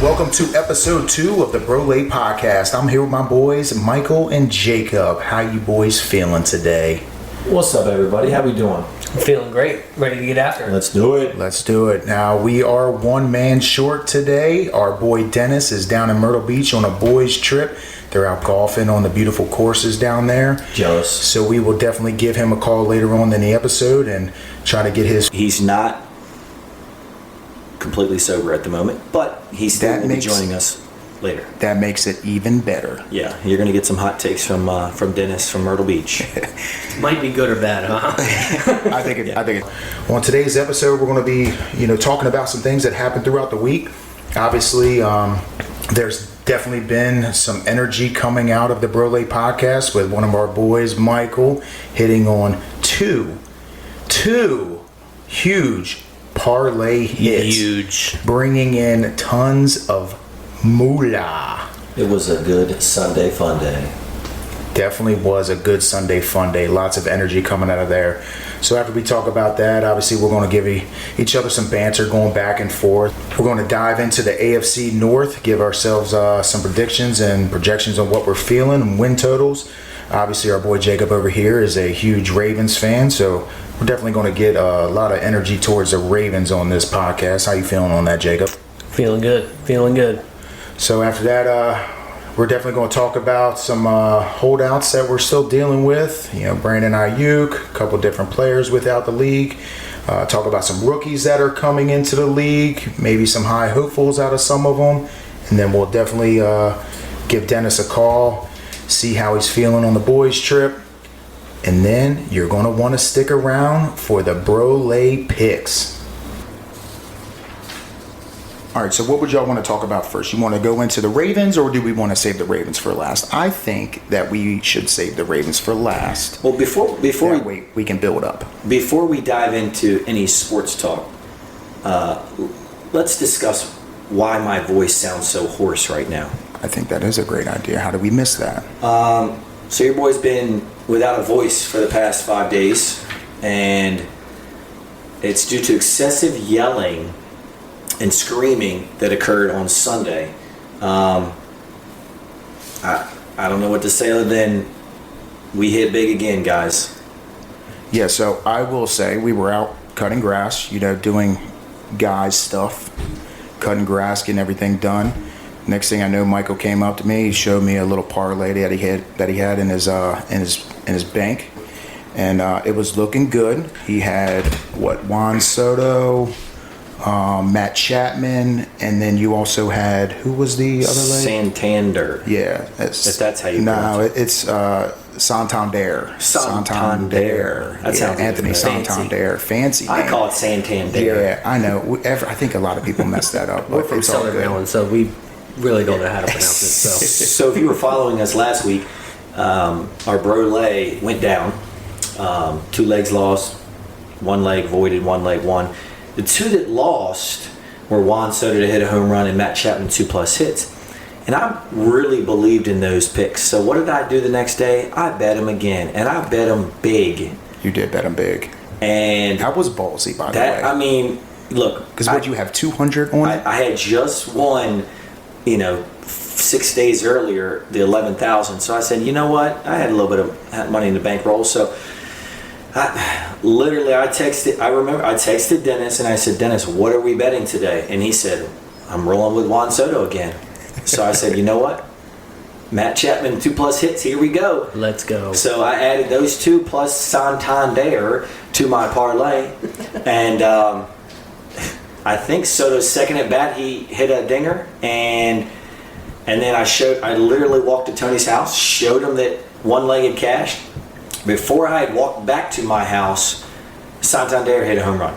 welcome to episode 2 of the Brolay Podcast. I'm here with my boys, Michael and Jacob. How you boys feeling today? What's up, everybody? How we doing? I'm feeling great. Ready to get after it. Let's do it. Let's do it. Now, we are one man short today. Our boy Dennis is down in Myrtle Beach on a boys' trip. They're out golfing on the beautiful courses down there. Jealous. So we will definitely give him a call later on in the episode and try to get his... He's not completely sober at the moment, but he's still going to be joining us later. That makes it even better. Yeah, you're going to get some hot takes from Dennis from Myrtle Beach. Might be good or bad, huh? I think it. On today's episode, we're going to be, talking about some things that happened throughout the week. Obviously, there's definitely been some energy coming out of the Brolay Podcast with one of our boys, Michael, hitting on two huge parlay hits. Huge. Bringing in tons of moolah. It was a good Sunday fun day. Definitely was a good Sunday fun day. Lots of energy coming out of there. So after we talk about that, obviously we're going to give each other some banter going back and forth. We're going to dive into the AFC North, give ourselves some predictions and projections on what we're feeling and win totals. Obviously our boy Jacob over here is a huge Ravens fan, so we're definitely going to get a lot of energy towards the Ravens on this podcast. How you feeling on that, Jacob? Feeling good. So after that, we're definitely going to talk about some holdouts that we're still dealing with. Brandon Ayuk, a couple different players without the league. Talk about some rookies that are coming into the league, maybe some high hopefuls out of some of them. And then we'll definitely give Dennis a call, see how he's feeling on the boys' trip. And then you're going to want to stick around for the Brolay picks. All right, so what would y'all want to talk about first? You want to go into the Ravens, or do we want to save the Ravens for last? I think that we should save the Ravens for last. Well, before we can build up. Before we dive into any sports talk, let's discuss why my voice sounds so hoarse right now. I think that is a great idea. How did we miss that? So your boy's been without a voice for the past 5 days, and it's due to excessive yelling and screaming that occurred on Sunday. I don't know what to say other than we hit big again, guys. Yeah, so I will say we were out cutting grass, doing guys stuff, cutting grass, getting everything done. Next thing I know, Michael came up to me. He showed me a little parlay that he had in his bank, and it was looking good. He had Juan Soto, Matt Chapman, and then you also had, who was the other leg? Santander. Yeah, if that's how you pronounce it. It's Santander. That sounds Anthony Santander. Fancy name. I call it Santander. Yeah, I know. I think a lot of people mess that up. We're from Southern Maryland, so we really don't know how to pronounce it. So if you were following us last week, our Brolay went down. 2 legs lost, 1 leg voided, 1 leg won. The 2 that lost were Juan Soto to hit a home run and Matt Chapman 2+ hits. And I really believed in those picks. So what did I do the next day? I bet him again, and I bet him big. You did bet him big. And that was ballsy, by the way. I mean, look. Because what, you have 200 on it? I had just won, 6 days earlier, the 11,000. So I said, you know what? I had a little bit of money in the bankroll. So I texted Dennis and I said, Dennis, what are we betting today? And he said, I'm rolling with Juan Soto again. So I said, you know what? Matt Chapman, 2+ hits, here we go. Let's go. So I added those 2 plus Santander to my parlay. And I think Soto's second at bat, he hit a dinger. And then I literally walked to Tony's house, showed him that 1-legged cash. Before I had walked back to my house, Santander hit a home run.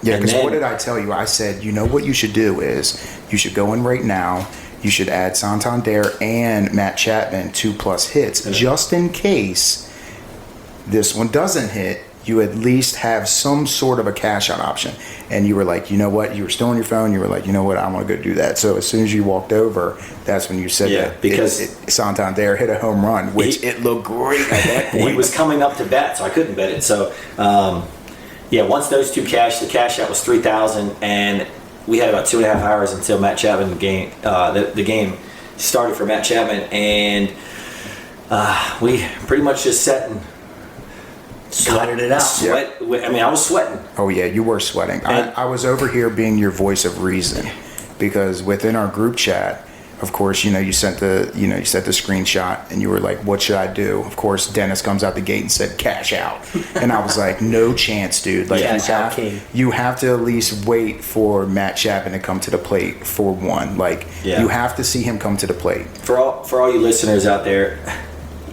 Yeah, because what did I tell you? I said, what you should do is you should go in right now. You should add Santander and Matt Chapman 2+ hits, just in case this one doesn't hit. You at least have some sort of a cash out option. And you were like, you know what? You were still on your phone. You were like, you know what? I want to go do that. So as soon as you walked over, that's when you said that. Because Santander hit a home run, which it looked great at that point. He was coming up to bat, so I couldn't bet it. So, once those 2 cashed, the cash out was $3,000, and we had about 2.5 hours until Matt Chapman game. The game started for Matt Chapman, and we pretty much just sat and Sweated it out. I was sweating. Oh yeah, you were sweating. I was over here being your voice of reason, because within our group chat, of course, you sent the screenshot and you were like, "What should I do?" Of course, Dennis comes out the gate and said, "Cash out," and I was like, "No chance, dude! Like Cash out king. You have to at least wait for Matt Chapman to come to the plate for one. Like you have to see him come to the plate." For all you listeners out there,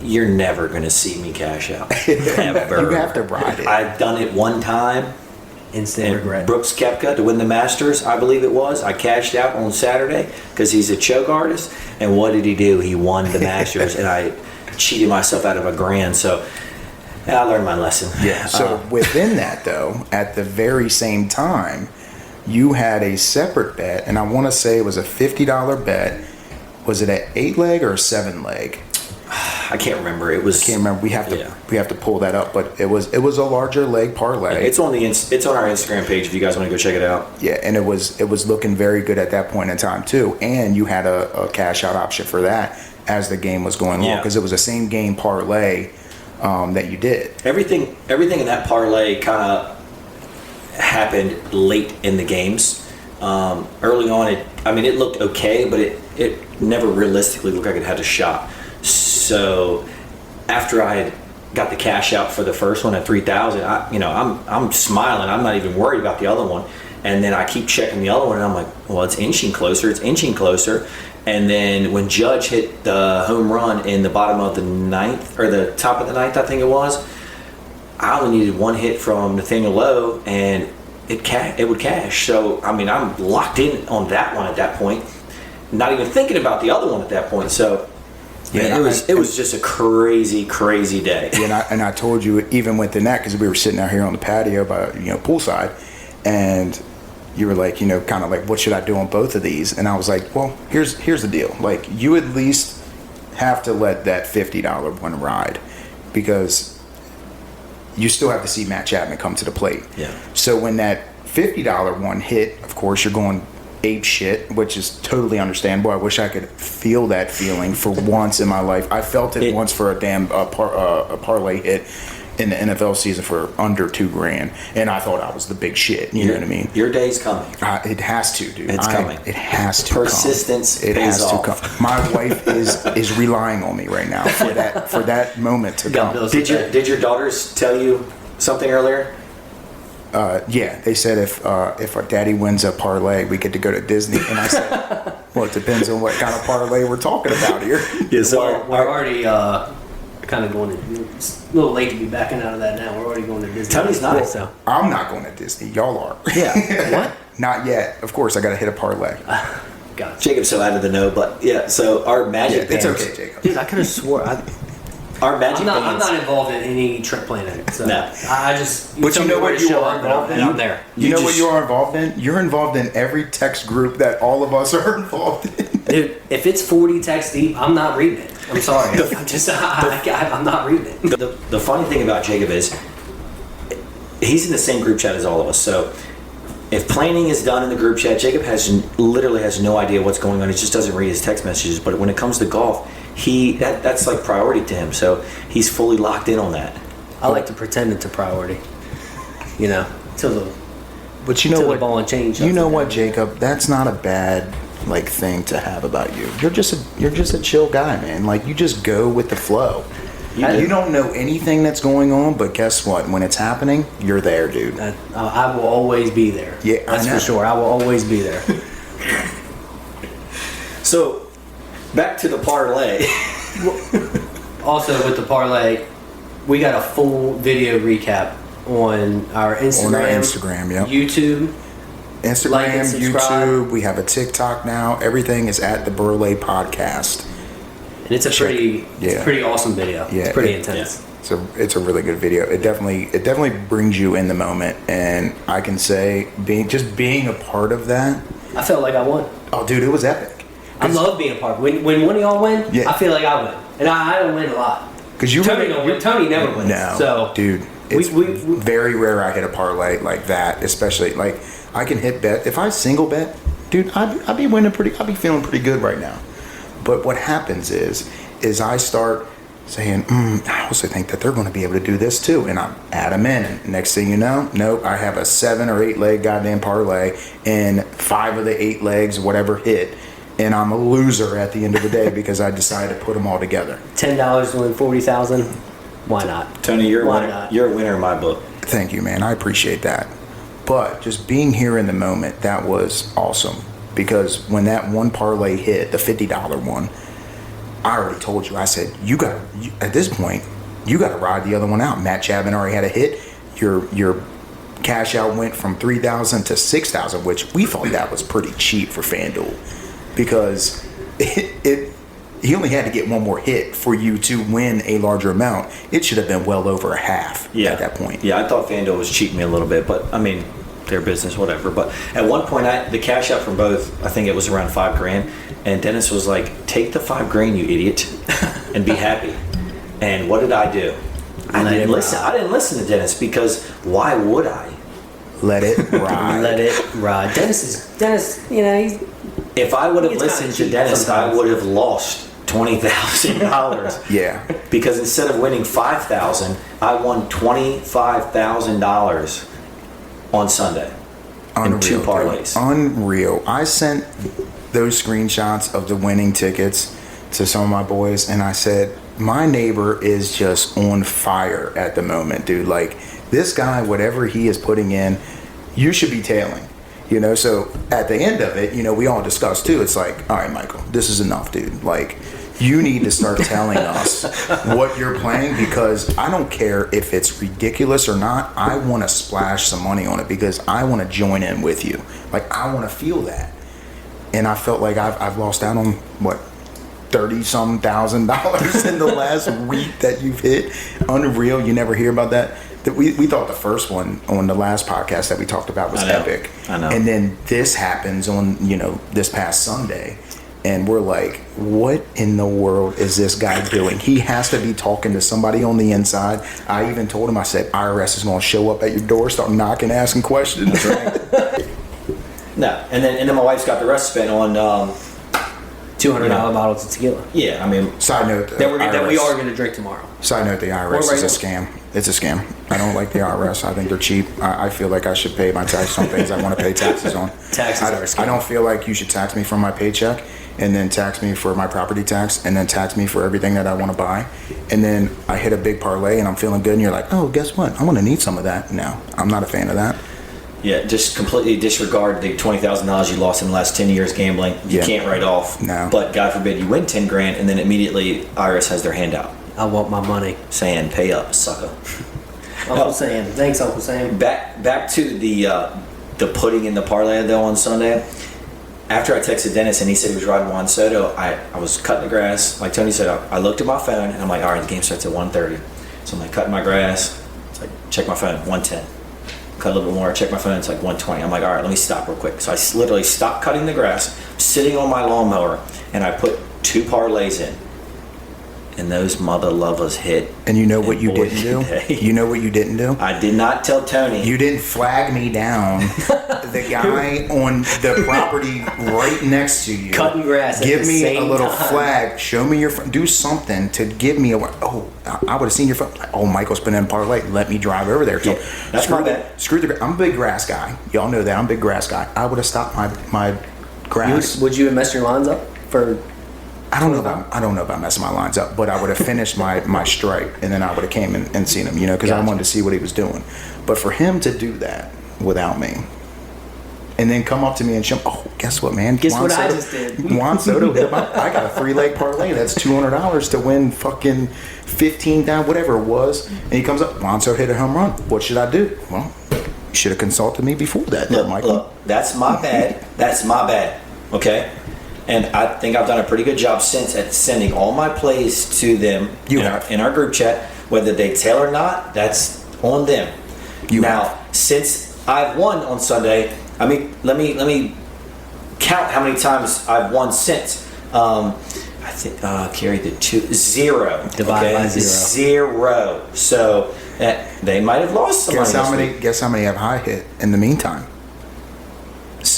you're never going to see me cash out. Ever. You have to ride it. I've done it one time. Instant regret. Brooks Koepka to win the Masters, I believe it was. I cashed out on Saturday because he's a choke artist. And what did he do? He won the Masters, and I cheated myself out of $1,000. So I learned my lesson. Yeah. So within that, though, at the very same time, you had a separate bet, and I want to say it was a $50 bet. Was it an 8-leg or a 7-leg? I can't remember. It was. I can't remember. We have to pull that up, but it was a larger leg parlay. It's on our Instagram page if you guys want to go check it out. Yeah, and it was looking very good at that point in time too. And you had a cash out option for that as the game was going on, because it was the same game parlay that you did. Everything in that parlay kind of happened late in the games. Early on, it looked okay, but it never realistically looked like it had a shot. So after I had got the cash out for the first one at $3,000, I'm smiling. I'm not even worried about the other one. And then I keep checking the other one, and I'm like, well, it's inching closer. And then when Judge hit the home run in the bottom of the ninth, or the top of the ninth, I think it was, I only needed one hit from Nathaniel Lowe, and it would cash. So I'm locked in on that one at that point, not even thinking about the other one at that point. So. Yeah, it was just a crazy day. Yeah, and I told you even within that, because we were sitting out here on the patio by poolside, and you were like, kind of like, what should I do on both of these? And I was like, well, here's the deal. Like, you at least have to let that $50 one ride, because you still have to see Matt Chapman come to the plate. Yeah. So when that $50 one hit, of course, you're going ape shit, which is totally understandable. I wish I could feel that feeling for once in my life. I felt it once for a damn parlay hit in the NFL season for under $2,000, and I thought I was the big shit. You know what I mean? Your day's coming. It has to, dude. It's coming. It has to. Persistence come. It pays has off. to come. My wife is relying on me right now for that moment to come. Did your daughters tell you something earlier? Yeah, they said if our daddy wins a parlay, we get to go to Disney. And I said, well, it depends on what kind of parlay we're talking about here. Yeah, so we're already kind of going to. It's a little late to be backing out of that now. We're already going to Disney. Tony's not. So I'm not going to Disney. Y'all are. yeah. What? Not yet. Of course, I got to hit a parlay. Gotcha. Jacob's so out of the know, but yeah. So our magic. It's bands, okay, Jacob. Dude, I could have swore. Our magic. I'm bands. not involved in any trip planning. So No. I just. But you know what you are up, involved in? I'm there. You know what you are involved in? You're involved in every text group that all of us are involved in. Dude, if it's 40 texts deep, I'm not reading it. I'm sorry. I'm not reading it. The funny thing about Jacob is he's in the same group chat as all of us. So if planning is done in the group chat, Jacob literally has no idea what's going on. He just doesn't read his text messages. But when it comes to golf, that's like priority to him. So he's fully locked in on that. I like to pretend it's a priority. Till the But you know till what? the ball and change. You know what, Jacob? That's not a bad thing to have about you. You're just a chill guy, man. Like, you just go with the flow. You don't know anything that's going on, but guess what? When it's happening, you're there, dude. I will always be there. Yeah, that's I know. for sure. I will always be there. So back to the parlay. Also, with the parlay, we got a full video recap on our Instagram, yep. YouTube. Instagram, Like and subscribe. YouTube. We have a TikTok now. Everything is at the Brolay Podcast. And it's a pretty awesome video. Yeah, it's pretty intense. It's a really good video. It definitely brings you in the moment, and I can say being a part of that. I felt like I won. Oh, dude, it was epic. I love being a part. When one of y'all win, Yeah. I feel like I win, and I don't win a lot. Because Tony never wins. No, so dude, it's we very rare I hit a parlay like that. Especially like I can hit bet. If I single bet, dude, I'd be winning I'd be feeling pretty good right now. But what happens is I start saying, I also think that they're going to be able to do this too. And I add them in. And next thing you know, nope, I have a 7 or 8 leg goddamn parlay and 5 of the 8 legs, whatever, hit. And I'm a loser at the end of the day because I decided to put them all together. $10 to win 40,000. Why not? Tony, you're a Why winner. not? You're a winner in my book. Thank you, man. I appreciate that. But just being here in the moment, that was awesome. Because when that one parlay hit, the $50 one, I already told you. I said, at this point, you got to ride the other one out. Matt Chapman already had a hit. Your cash out went from $3,000 to $6,000, which we thought that was pretty cheap for FanDuel. Because he only had to get one more hit for you to win a larger amount. It should have been well over a half at that point. Yeah, I thought FanDuel was cheating me a little bit, but I mean, their business, whatever. But at one point, the cash out from both, I think it was around $5,000, and Dennis was like, "Take the $5,000, you idiot, and be happy." And what did I do? I didn't listen. I didn't listen to Dennis because why would I? Let it ride. Let it ride. Dennis. You know, he's. If I would have It's listened kinda to Dennis, sometimes. I would have lost $20,000. Yeah. Because instead of winning $5,000, I won $25,000 on Sunday. In 2 parlays. Dude. Unreal. I sent those screenshots of the winning tickets to some of my boys, and I said, my neighbor is just on fire at the moment, dude. Like, this guy, whatever he is putting in, you should be tailing. You know, so at the end of it, you know, we all discussed too. It's like, all right, Michael, this is enough, dude. Like, you need to start telling us what you're playing, because I don't care if it's ridiculous or not. I want to splash some money on it because I want to join in with you. Like, I want to feel that. And I felt like I've lost out on, what, $30-some thousand in the last week that you've hit. Unreal. You never hear about that. We thought the first one on the last podcast that we talked about was epic. I know. And then this happens on, this past Sunday. And we're like, what in the world is this guy doing? He has to be talking to somebody on the inside. I even told him, I said, IRS is going to show up at your door, start knocking, asking questions. No. And then my wife's got the rest spent on $200 bottles of tequila. Yeah, I mean, Side note, That we are going to drink tomorrow. Side note, the IRS is a scam. It's a scam. I don't like the IRS. I think they're cheap. I feel like I should pay my taxes on things I want to pay taxes on. Taxes are a scam. I don't feel like you should tax me from my paycheck and then tax me for my property tax and then tax me for everything that I want to buy. And then I hit a big parlay and I'm feeling good and you're like, oh, guess what? I'm going to need some of that. No, I'm not a fan of that. yeah, just completely disregard the $20,000 you lost in the last 10 years gambling. You can't write off. No. But God forbid you win $10,000 and then immediately IRS has their hand out I want my money. saying, "Pay up, sucker." Uncle Sam. Thanks, Uncle Sam. Back to the putting in the parlay though on Sunday. After I texted Dennis and he said he was riding Juan Soto, I was cutting the grass. Like Tony said, I looked at my phone and I'm like, all right, the game starts at 1:30. So I'm like cutting my grass. It's like, check my phone, 1:10. Cut a little bit more, check my phone, it's like 1:20. I'm like, all right, let me stop real quick. So I literally stopped cutting the grass, sitting on my lawnmower, and I put 2 parlays in. And those mother lovers hit. And you know what you boy, didn't do? did they. You know what you didn't do? I did not tell Tony. You didn't flag me down. The guy on the property right next to you. Cutting grass at Give the me a same little time. flag. Show me your phone. Do something to give me a. Oh, I would have seen your phone. Like, oh, Michael's been in parlay. Let me drive over there. So Yeah, that's my bad. Screw the. I'm a big grass guy. Y'all know that. I'm a big grass guy. I would have stopped my grass. Would you have messed your lines up for? I don't know about messing my lines up, but I would have finished my stripe and then I would have came and seen him, because I Gotcha. wanted to see what he was doing. But for him to do that without me and then come up to me and show, oh, guess what, man? Guess Juan what I Soto- just did? Juan Soto hit I got a 3-leg parlay. That's $200 to win fucking 15 down, whatever it was. And he comes up, Juan Soto hit a home run. What should I do? Well, you should have consulted me before that, Michael. Look, that's my bad. That's my bad. Okay? And I think I've done a pretty good job since at sending all my plays to them in our group chat. Whether they tail or not, that's on them. Since I've won on Sunday, I mean, let me count how many times I've won since. I think carried the 0. Divided by 0. 0. So they might have lost some money. Guess how many have I hit in the meantime?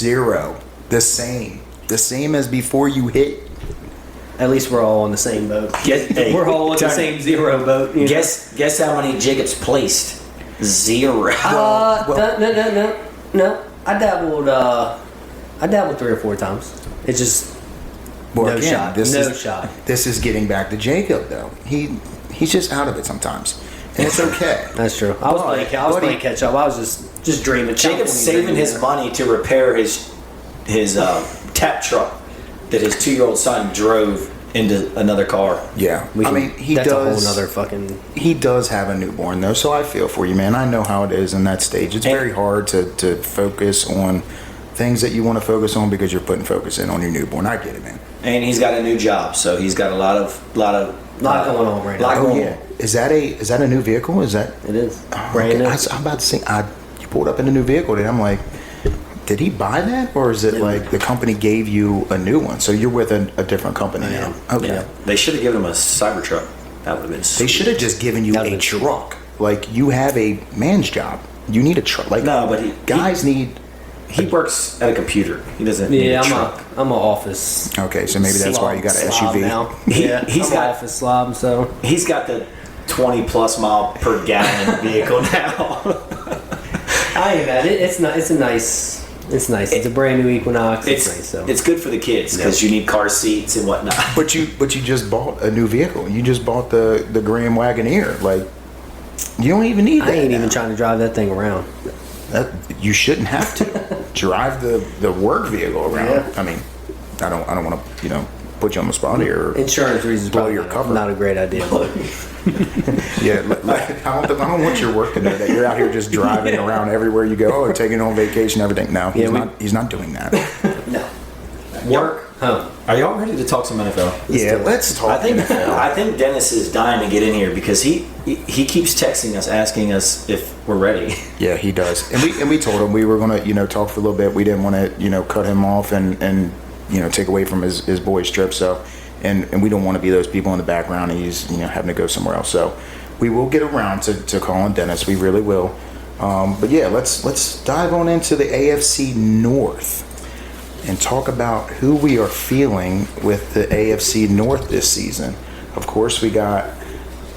0. The same as before you hit. At least we're all on the same boat. Hey, We're all on the Tony, same 0 boat. You know? Guess how many Jacobs placed? 0. No. I dabbled 3 or 4 times. It's just Well, no again, shot. Shot. This is getting back to Jacob, though. He's just out of it sometimes, and it's okay. That's true. I was playing catch up. I was just dreaming. Jacob's saving his money to repair his tap truck that his 2-year-old son drove into another car. Yeah, he that's does. a whole nother fucking. He does have a newborn though, so I feel for you, man. I know how it is in that stage. It's very hard to focus on things that you want to focus on because you're putting focus in on your newborn. I get it, man. And he's got a new job, so he's got a lot going on right now. Oh yeah, is that a new vehicle? Is that? It is. Brand new. I'm about to say, you pulled up in a new vehicle, and I'm like, did he buy that, or is it like the company gave you a new one? So you're with a different company now. Okay. Yeah. They should have given him a Cybertruck. That would have been sweet. They should have just given you a truck. Like, you have a man's job. You need a truck. Like, No, but he works at a computer. He doesn't need a truck. I'm an office. Okay, so maybe that's why you got an slob SUV. now. Yeah, He's I'm got- an office slob. So He's got the 20+ mile per gallon vehicle now. I ain't mad. It's not. It's a nice. It's nice. It's a brand new Equinox. It's nice. So It's good for the kids because you need car seats and whatnot. But you just bought a new vehicle. You just bought the Grand Wagoneer. Like, you don't even need that. I ain't now. even trying to drive that thing around. You shouldn't have to drive the work vehicle around. Yeah. I mean, I don't want to put you on the spot here. Insurance reasons blow probably your cover. not a great idea. But Yeah, I don't want your work to know that you're out here just driving around everywhere you go, or taking on vacation, everything. No, he's not doing that. no. Work, home. Are y'all ready to talk some NFL? Let's talk. I think Dennis is dying to get in here because he keeps texting us asking us if we're ready. Yeah, he does. And we told him we were going to talk for a little bit. We didn't want to cut him off and take away from his boys trip. So and we don't want to be those people in the background and he's having to go somewhere else. So we will get around to calling Dennis. We really will. But yeah, let's dive on into the AFC North and talk about who we are feeling with the AFC North this season. Of course, we got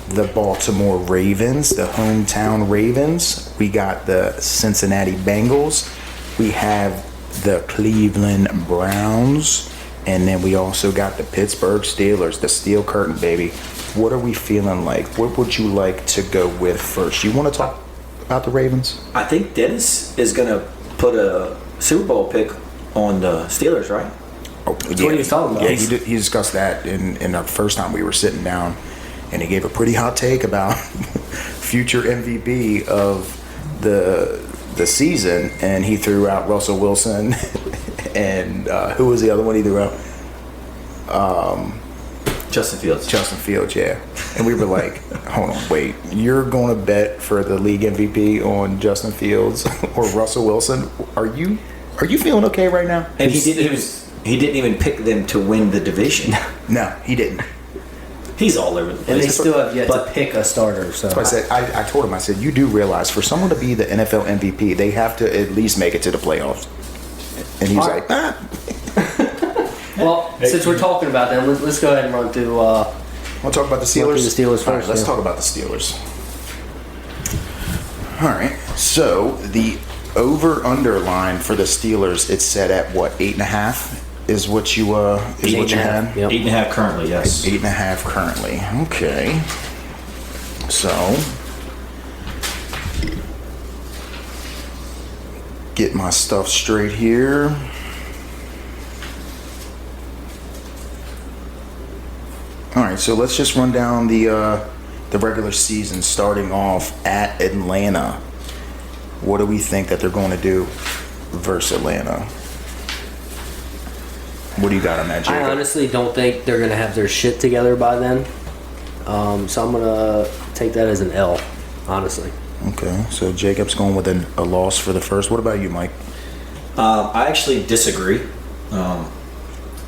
the Baltimore Ravens, the hometown Ravens. We got the Cincinnati Bengals. We have the Cleveland Browns. And then we also got the Pittsburgh Steelers, the Steel Curtain, baby. What are we feeling like? What would you like to go with first? You want to talk about the Ravens? I think Dennis is going to put a Super Bowl pick on the Steelers, right? Oh, That's what he was talking about. Yeah, he discussed that in the first time we were sitting down, and he gave a pretty hot take about future MVP of the season, and he threw out Russell Wilson, and who was the other one he threw out? Justin Fields. Justin Fields, yeah. And we were like, hold on, wait, you're going to bet for the league MVP on Justin Fields or Russell Wilson? Are you feeling okay right now? And he didn't even pick them to win the division. No, he didn't. He's all over the place. And they still have yet to pick a starter. So I said, I told him, I said, you do realize for someone to be the NFL MVP, they have to at least make it to the playoffs. And he's like, Well, since we're talking about them, let's go ahead and run through. Want to talk about the Steelers? Run through the Steelers first. All right, let's talk about the Steelers. All right. So the over/under line for the Steelers, it's set at what, 8.5 is what you had? 8.5, yep. 8.5 currently, yes. 8.5 currently. Okay. So get my stuff straight here. All right, so let's just run down the regular season, starting off at Atlanta. What do we think that they're going to do versus Atlanta? What do you got on that, Jacob? I honestly don't think they're going to have their shit together by then. So I'm going to take that as an L, honestly. Okay, so Jacob's going with a loss for the first. What about you, Mike? I actually disagree.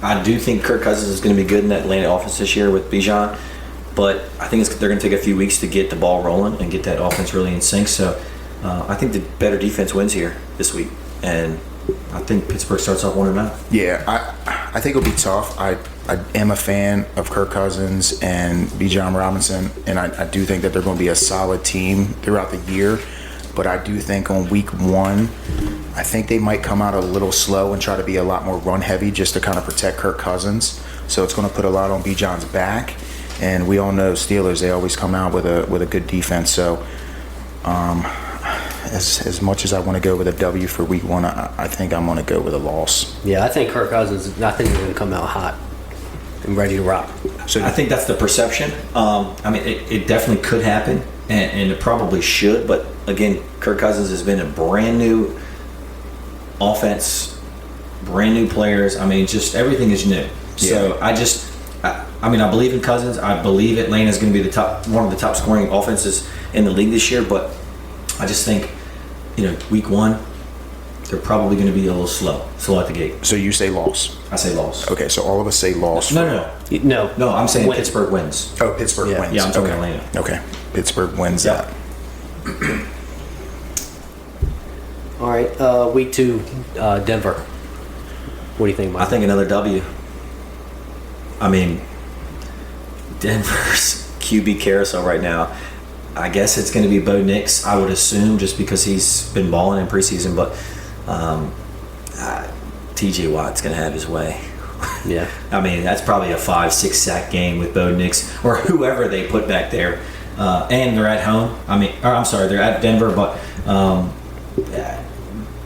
I do think Kirk Cousins is going to be good in that Atlanta offense this year with Bijan, but I think they're going to take a few weeks to get the ball rolling and get that offense really in sync. So I think the better defense wins here this week, and I think Pittsburgh starts off 1-0. Yeah, I think it'll be tough. I am a fan of Kirk Cousins and Bijan Robinson, and I do think that they're going to be a solid team throughout the year. But I do think on week 1, I think they might come out a little slow and try to be a lot more run heavy just to kind of protect Kirk Cousins. So it's going to put a lot on Bijan's back. And we all know Steelers, they always come out with a good defense. So as much as I want to go with a W for week 1, I think I'm going to go with a loss. Yeah, I think Kirk Cousins, I think he's going to come out hot and ready to rock. So I think that's the perception. I mean, it definitely could happen, and it probably should. But again, Kirk Cousins has been a brand new offense, brand new players. I mean, just everything is new. So I mean, I believe in Cousins. I believe Atlanta is going to be one of the top scoring offenses in the league this year. But I just think, week 1, they're probably going to be a little slow at the gate. So you say loss? I say loss. Okay, so all of us say loss. No. I'm saying Pittsburgh wins. Oh, Pittsburgh wins. Yeah, I'm talking okay. Atlanta. Okay, Pittsburgh wins that. All right, week 2, Denver. What do you think, Mike? I think another W. I mean, Denver's QB carousel right now. I guess it's going to be Bo Nix, I would assume, just because he's been balling in preseason. But TJ Watt's going to have his way. Yeah. I mean, that's probably a 5-6 sack game with Bo Nix or whoever they put back there. And they're at home. They're at Denver, but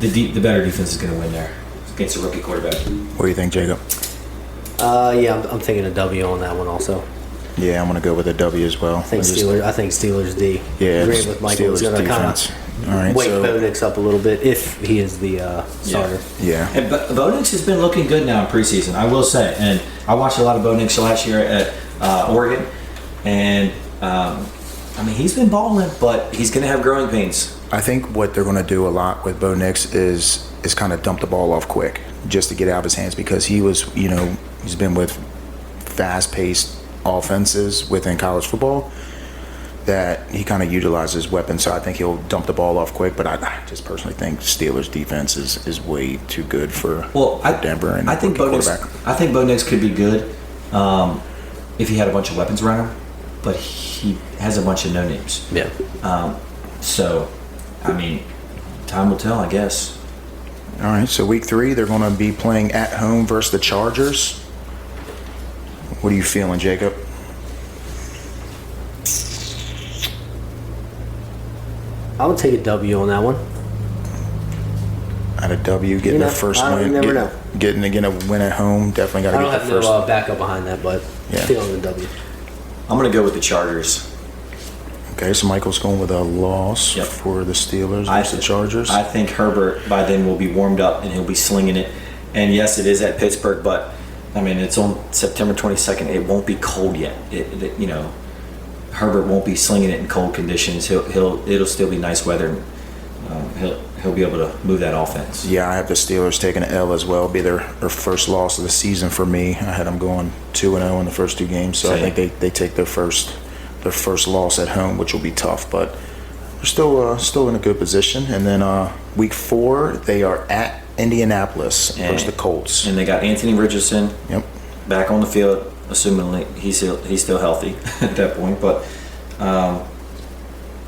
the better defense is going to win there against a rookie quarterback. What do you think, Jacob? Yeah, I'm thinking a W on that one also. Yeah, I'm going to go with a W as well. I think Steelers D. Yeah, agree with Michael. He's going to kind of wake Bo Nix up a little bit if he is the starter. Yeah. And Bo Nix has been looking good now in preseason, I will say. And I watched a lot of Bo Nix last year at Oregon. And, he's been balling, but he's going to have growing pains. I think what they're going to do a lot with Bo Nix is kind of dump the ball off quick just to get out of his hands, because he's been with fast-paced offenses within college football that he kind of utilizes weapons. So I think he'll dump the ball off quick, but I just personally think Steelers defense is way too good for Denver. And I think Bo Nix could be good if he had a bunch of weapons around him, but he has a bunch of no names. Yeah. Time will tell, I guess. All right, so week 3, they're going to be playing at home versus the Chargers. What are you feeling, Jacob? I would take a W on that one. At a W, getting their first win. You never know. Getting a win at home, definitely got to get the first. I don't have no backup behind that, but feeling the W. I'm going to go with the Chargers. Okay, so Michael's going with a loss for the Steelers versus the Chargers. I think Herbert by then will be warmed up and he'll be slinging it. And yes, it is at Pittsburgh, but it's on September 22nd. It won't be cold yet. Herbert won't be slinging it in cold conditions. It'll still be nice weather. He'll be able to move that offense. Yeah, I have the Steelers taking an L as well. It'll be their first loss of the season for me. I had them going 2-0 in the first 2 games, so I think they take their first loss at home, which will be tough, but they're still in a good position. And then week 4, they are at Indianapolis versus the Colts, and they got Anthony Richardson. Yep. Back on the field, assuming he's still healthy at that point. But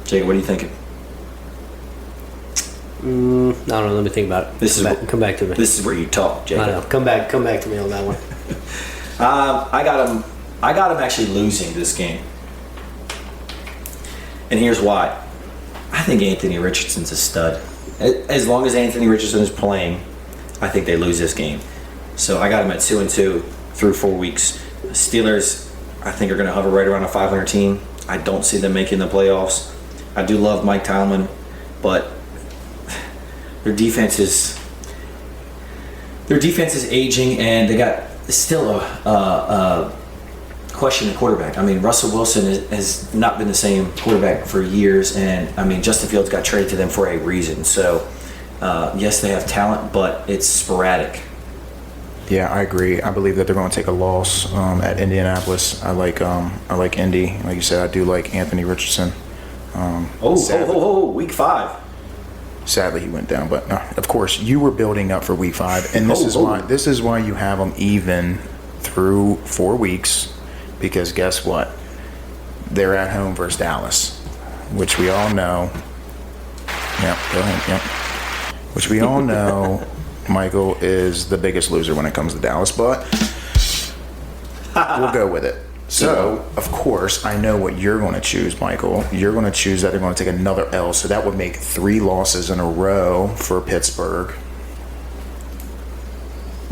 Jake, what are you thinking? I don't know. Let me think about it. Come back to me. This is where you talk, Jake. I know. Come back to me on that one. I got him actually losing this game. And here's why. I think Anthony Richardson's a stud. As long as Anthony Richardson is playing, I think they lose this game. So I got him at 2-2 through 4 weeks. The Steelers, I think, are going to hover right around a 500 team. I don't see them making the playoffs. I do love Mike Tomlin, but their defense is aging, and they got still a question at quarterback. Russell Wilson has not been the same quarterback for years, and Justin Fields got traded to them for a reason. So yes, they have talent, but it's sporadic. Yeah, I agree. I believe that they're going to take a loss at Indianapolis. I like Indy. Like you said, I do like Anthony Richardson. Week 5. Sadly, he went down. But of course, you were building up for Week 5, and this is why you have them even through 4 weeks. Because guess what? They're at home versus Dallas, which we all know. Yep, go ahead. Yep. Which we all know, Michael is the biggest loser when it comes to Dallas, but we'll go with it. So, of course, I know what you're going to choose, Michael. You're going to choose that they're going to take another L, so that would make 3 losses in a row for Pittsburgh.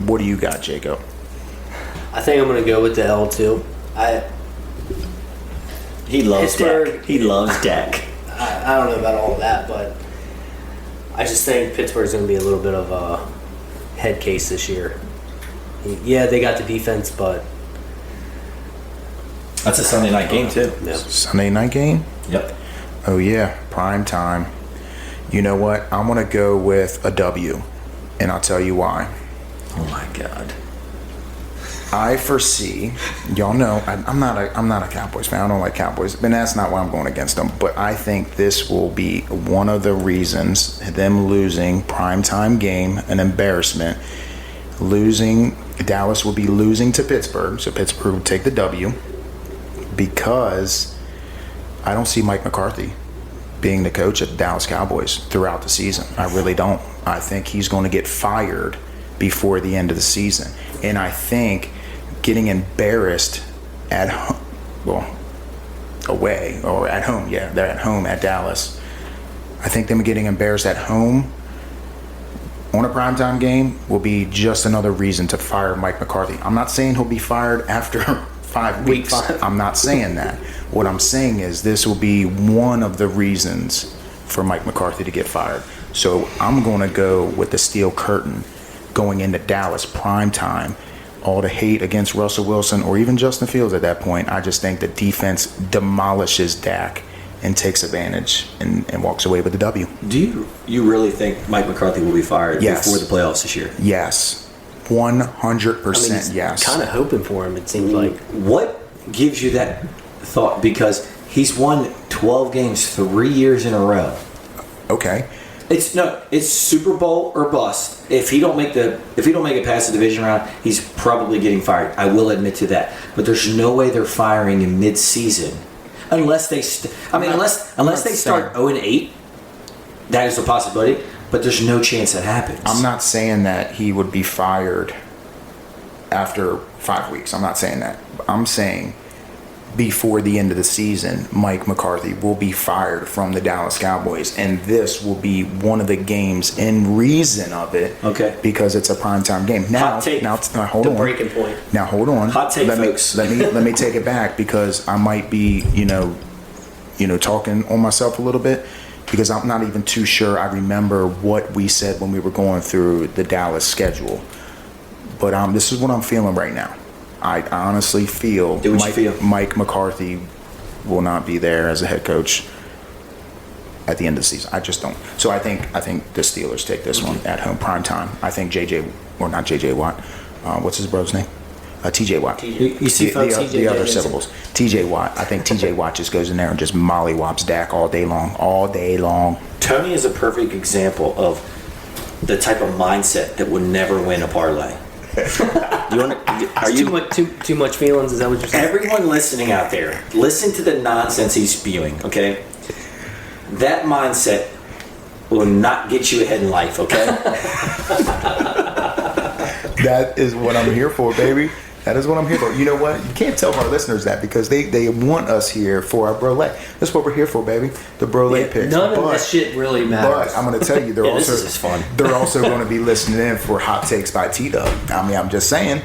What do you got, Jacob? I think I'm going to go with the L too. He loves Pittsburgh. Dak. He loves Dak. I don't know about all of that, but I just think Pittsburgh's going to be a little bit of a head case this year. Yeah, they got the defense, but That's a Sunday night game too. yeah. Sunday night game? Yep. Oh, yeah, prime time. You know what? I'm going to go with a W, and I'll tell you why. Oh my God. I foresee, y'all know, I'm not a Cowboys fan. I don't like Cowboys, and that's not why I'm going against them. But I think this will be one of the reasons them losing primetime game, an embarrassment. Dallas will be losing to Pittsburgh, so Pittsburgh will take the W, because I don't see Mike McCarthy being the coach of the Dallas Cowboys throughout the season. I really don't. I think he's going to get fired before the end of the season, and I think getting embarrassed at home, away or at home, yeah, they're at home at Dallas. I think them getting embarrassed at home on a primetime game will be just another reason to fire Mike McCarthy. I'm not saying he'll be fired after 5 weeks. Week 5. I'm not saying that. What I'm saying is this will be one of the reasons for Mike McCarthy to get fired. So I'm going to go with the steel curtain going into Dallas primetime. All the hate against Russell Wilson or even Justin Fields at that point, I just think the defense demolishes Dak and takes advantage and walks away with the W. Do you really think Mike McCarthy will be fired Yes. before the playoffs this year? Yes. 100% yes. Kind of hoping for him, it seems like. What gives you that thought? Because he's won 12 games 3 years in a row. Okay. It's Super Bowl or bust. If he don't make it past the division round, he's probably getting fired. I will admit to that. But there's no way they're firing him mid-season, unless they unless they start 0-8. That is a possibility, but there's no chance that happens. I'm not saying that he would be fired after 5 weeks. I'm not saying that. I'm saying before the end of the season, Mike McCarthy will be fired from the Dallas Cowboys, and this will be one of the games in reason of it. Okay. Because it's a primetime game. Now, Hot take. hold The on. breaking point. Now hold on. Hot take, let folks. me take it back, because I might be, talking on myself a little bit, because I'm not even too sure I remember what we said when we were going through the Dallas schedule. But this is what I'm feeling right now. I honestly feel Mike McCarthy will not be there as a head coach at the end of the season. I just don't. So I think the Steelers take this one at home, prime time. I think not JJ Watt. What's his brother's name? TJ Watt. You see, folks, the other syllables. TJ Watt. I think TJ Watt just goes in there and just mollywops Dak all day long. Tony is a perfect example of the type of mindset that would never win a parlay. Too much feelings? Is that what you're saying? Everyone listening out there, listen to the nonsense he's spewing, okay? That mindset will not get you ahead in life, okay? That is what I'm here for, baby. That is what I'm here for. You know what? You can't tell our listeners that, because they want us here for our Brolay. That's what we're here for, baby. The Brolay picks. None of this shit really matters. But I'm going to tell you, they're this is fun. They're also going to be listening in for Hot Takes by T-Dub. I mean, I'm just saying,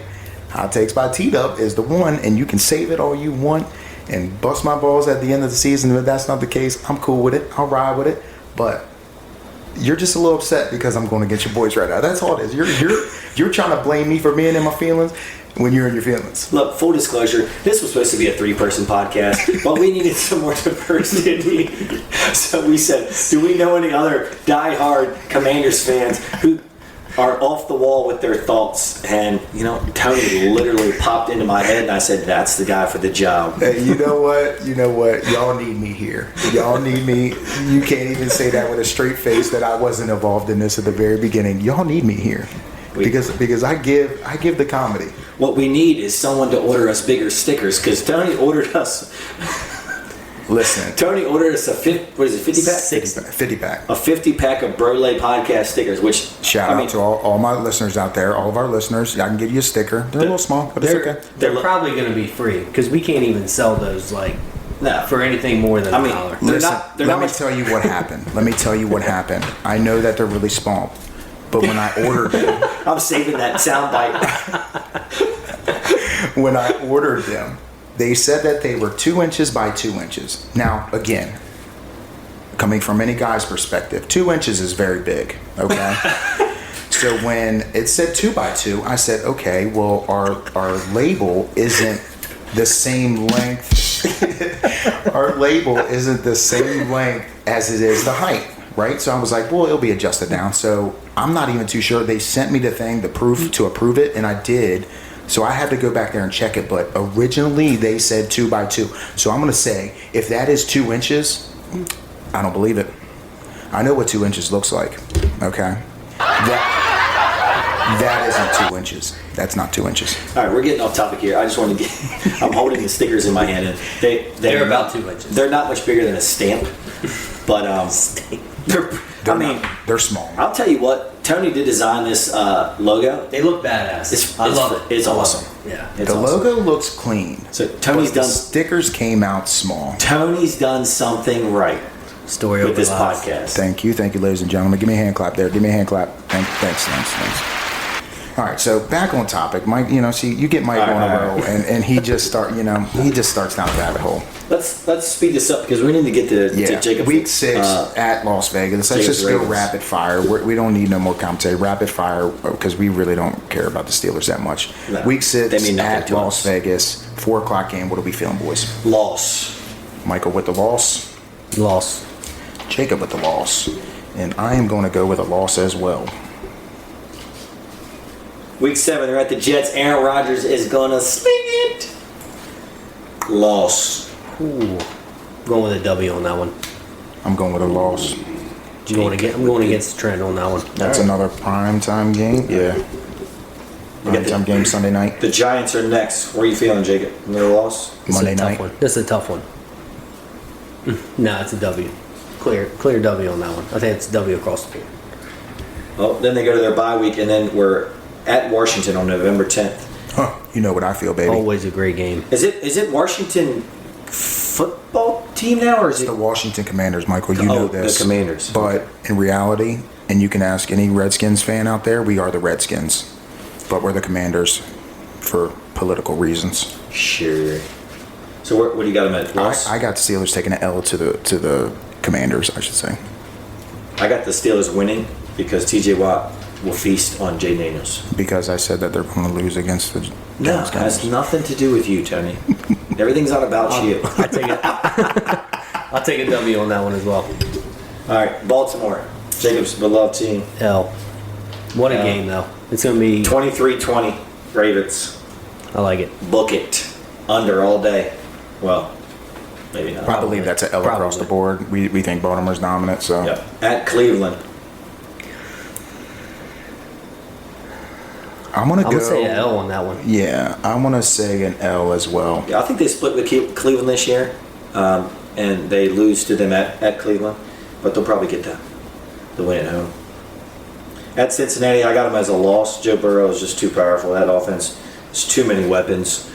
Hot Takes by T-Dub is the one, and you can save it all you want and bust my balls at the end of the season. If that's not the case, I'm cool with it. I'll ride with it. But you're just a little upset because I'm going to get your boys right now. That's all it is. You're trying to blame me for being in my feelings when you're in your feelings. Look, full disclosure, this was supposed to be a 3-person podcast, but we needed some more diversity. So we said, do we know any other die-hard Commanders fans who are off the wall with their thoughts. And, Tony literally popped into my head, and I said, that's the guy for the job. Hey, you know what? Y'all need me here. Y'all need me. You can't even say that with a straight face that I wasn't involved in this at the very beginning. Y'all need me here. Because I give the comedy. What we need is someone to order us bigger stickers, because Tony ordered us. Listen. Tony ordered us a 50 pack? 50 pack. A 50 pack of Brolay Podcast stickers, which Shout out to all my listeners out there, all of our listeners. I can give you a sticker. They're a little small, but it's okay. They're probably going to be free because we can't even sell those for anything more than $1. Let me tell you what happened. I know that they're really small, but when I ordered them, I'm saving that soundbite. When I ordered them, they said that they were 2 inches by 2 inches. Now, again, coming from any guy's perspective, 2 inches is very big, okay? So when it said 2 by 2, I said, okay, well, our label isn't the same length. Our label isn't the same length as it is the height, right? So I was like, well, it'll be adjusted down. So I'm not even too sure. They sent me the thing, the proof to approve it, and I did. So I had to go back there and check it, but originally they said 2 by 2. So I'm going to say, if that is 2 inches, I don't believe it. I know what 2 inches looks like, okay? That isn't 2 inches. That's not 2 inches. All right, we're getting off topic here. I just want to I'm holding the stickers in my hand, and they're about 2 inches. They're not much bigger than a stamp, but they're small. I'll tell you what. Tony did design this logo. They look badass. I love it. It's awesome. Yeah. The logo looks clean. So Tony's done. The stickers came out small. Tony's done something right. Story with over this lives. podcast. Thank you, ladies and gentlemen. Give me a hand clap there. Give me a hand clap. Thanks. All right, so back on topic, Mike. You get Mike on a roll, and he just starts down the rabbit hole. Let's speed this up because we need to get to Jacob. Week 6 at Las Vegas. Let's just go rapid fire. We don't need no more commentary. Rapid fire because we really don't care about the Steelers that much. No, Week 6 at Las us. Vegas, 4:00 game. What are we feeling, boys? Loss. Michael with the loss. Loss. Jacob with the loss, and I am going to go with a loss as well. Week 7, they're at the Jets. Aaron Rodgers is gonna sling it. Loss. Ooh. Going with a W on that one. I'm going with a loss. I'm going against the trend on that one. That's another primetime game. Yeah. Primetime game Sunday night. The Giants are next. What are you feeling, Jacob? Another loss? Monday night. This is a tough one. No, it's a W. Clear W on that one. I think it's a W across the board. Oh, then they go to their bye week, and then we're at Washington on November 10th. Huh, you know what I feel, baby. Always a great game. Is it Washington football team now, or is It's it the Washington Commanders, Michael. You know this. The Commanders. But in reality, and you can ask any Redskins fan out there, we are the Redskins. But we're the Commanders for political reasons. Sure. So what do you got them at? Loss? I got the Steelers taking an L to the Commanders, I should say. I got the Steelers winning because TJ Watt will feast on Jay Daniels. Because I said that they're going to lose against the No, it has nothing to do with you, Tony. Everything's not about you. I'll take a W on that one as well. All right, Baltimore, Jacob's beloved team. L. What a game, though. It's going to be 23-20 Ravens. I like it. Book it. Under all day. Well, maybe not. I believe that's an L across the board. We think Baltimore's dominant, so. Yep. At Cleveland. I'm going to say an L on that one. Yeah, I'm going to say an L as well. Yeah, I think they split with Cleveland this year, and they lose to them at Cleveland, but they'll probably get the win at home. At Cincinnati, I got them as a loss. Joe Burrow is just too powerful. That offense has too many weapons.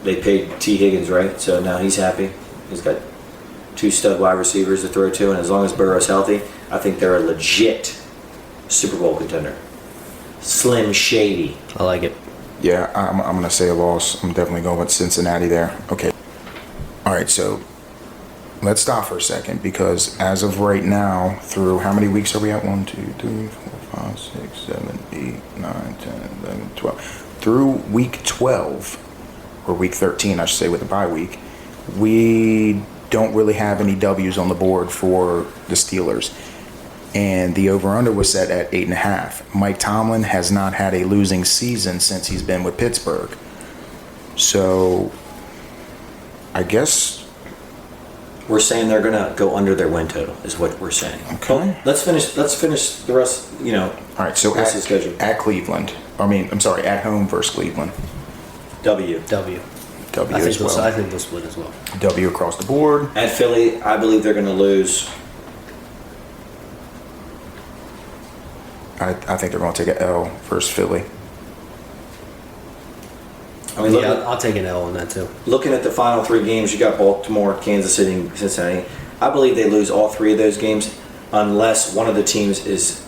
They paid T. Higgins, right? So now he's happy. He's got 2 stud wide receivers to throw to, and as long as Burrow's healthy, I think they're a legit Super Bowl contender. Slim Shady. I like it. Yeah, I'm going to say a loss. I'm definitely going with Cincinnati there. Okay. All right, so let's stop for a second because as of right now, through how many weeks are we at? 1, 2, 3, 4, 5, 6, 7, 8, 9, 10, 11, 12. Through week 12, or week 13, I should say, with the bye week, we don't really have any W's on the board for the Steelers. and the over-under was set at 8.5. Mike Tomlin has not had a losing season since he's been with Pittsburgh. So, I guess We're saying they're gonna go under their win total, is what we're saying. Okay. Well, let's finish the rest. all right. So Rest of the schedule. at Cleveland, at home versus Cleveland. W. W. W I as think well. I think they'll split as well. W across the board. At Philly, I believe they're gonna lose. I think they're going to take an L versus Philly. I mean, Yeah, I'll take an L on that too. looking at the final 3 games, you got Baltimore, Kansas City, and Cincinnati. I believe they lose all 3 of those games unless one of the teams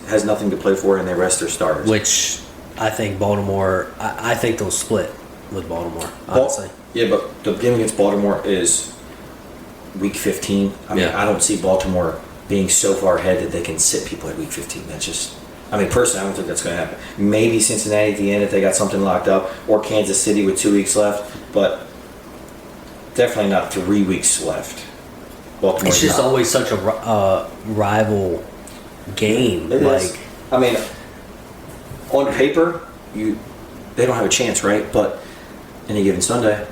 has nothing to play for and they rest their starters. Which I think Baltimore. I think they'll split with Baltimore. Honestly, Yeah, but the game against Baltimore is week 15. I mean, Yeah. I don't see Baltimore being so far ahead that they can sit people at week 15. That's just, I mean, personally, I don't think that's going to happen. Maybe Cincinnati at the end if they got something locked up, or Kansas City with 2 weeks left, but definitely not 3 weeks left. Baltimore's it's just not. always such a rival game. It like is. I mean, on paper, they don't have a chance, right? But any given Sunday.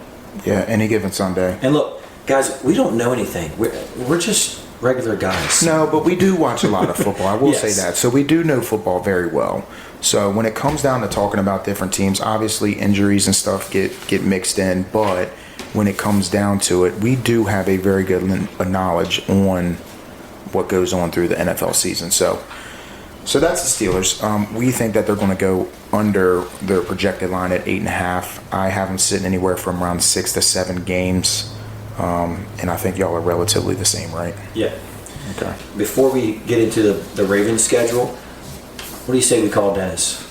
Yeah, any given Sunday. And look, guys, we don't know anything. We're just regular guys. No, but we do watch a lot of football. I will Yes. say that. So we do know football very well. So when it comes down to talking about different teams, obviously injuries and stuff get mixed in. But when it comes down to it, we do have a very good knowledge on what goes on through the NFL season. So that's the Steelers. We think that they're going to go under their projected line at 8.5. I have them sitting anywhere from around 6 to 7 games. And I think y'all are relatively the same, right? Yeah. Okay. Before we get into the Ravens schedule, what do you say we call Dennis?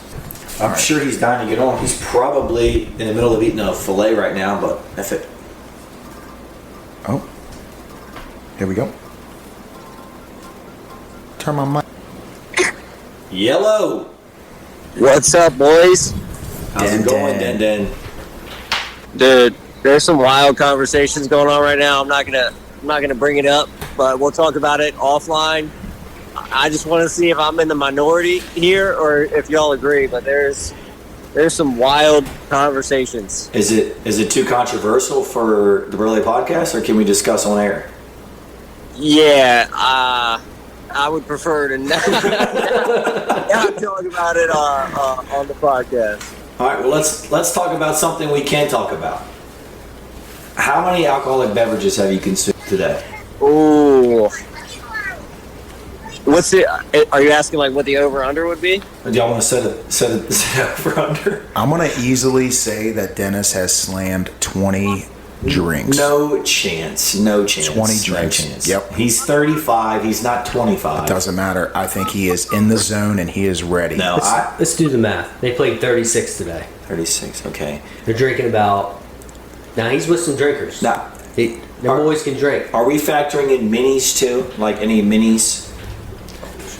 I'm sure he's dying to get on. He's probably in the middle of eating a filet right now, but F it. Oh, here we go. Turn my mic. Yellow. What's up, boys? How's Den it going, Den. Den Den? Dude, there's some wild conversations going on right now. I'm not gonna bring it up, but we'll talk about it offline. I just want to see if I'm in the minority here or if y'all agree. But there's some wild conversations. Is it too controversial for the Brolay Podcast, or can we discuss on air? Yeah, I would prefer to not talk about it on the podcast. All right. Well, let's talk about something we can talk about. How many alcoholic beverages have you consumed today? Ooh. What's it? Are you asking like what the over/under would be? Do y'all want to set it for under? I'm going to easily say that Dennis has slammed 20 drinks. No chance. 20 No drinks. chance. Yep. He's 35. He's not 25. Doesn't matter. I think he is in the zone and he is ready. No, let's do the math. They played 36 today. 36. Okay. They're drinking about. Now he's with some drinkers. Now, Their boys can drink. are we factoring in minis too? Like any minis?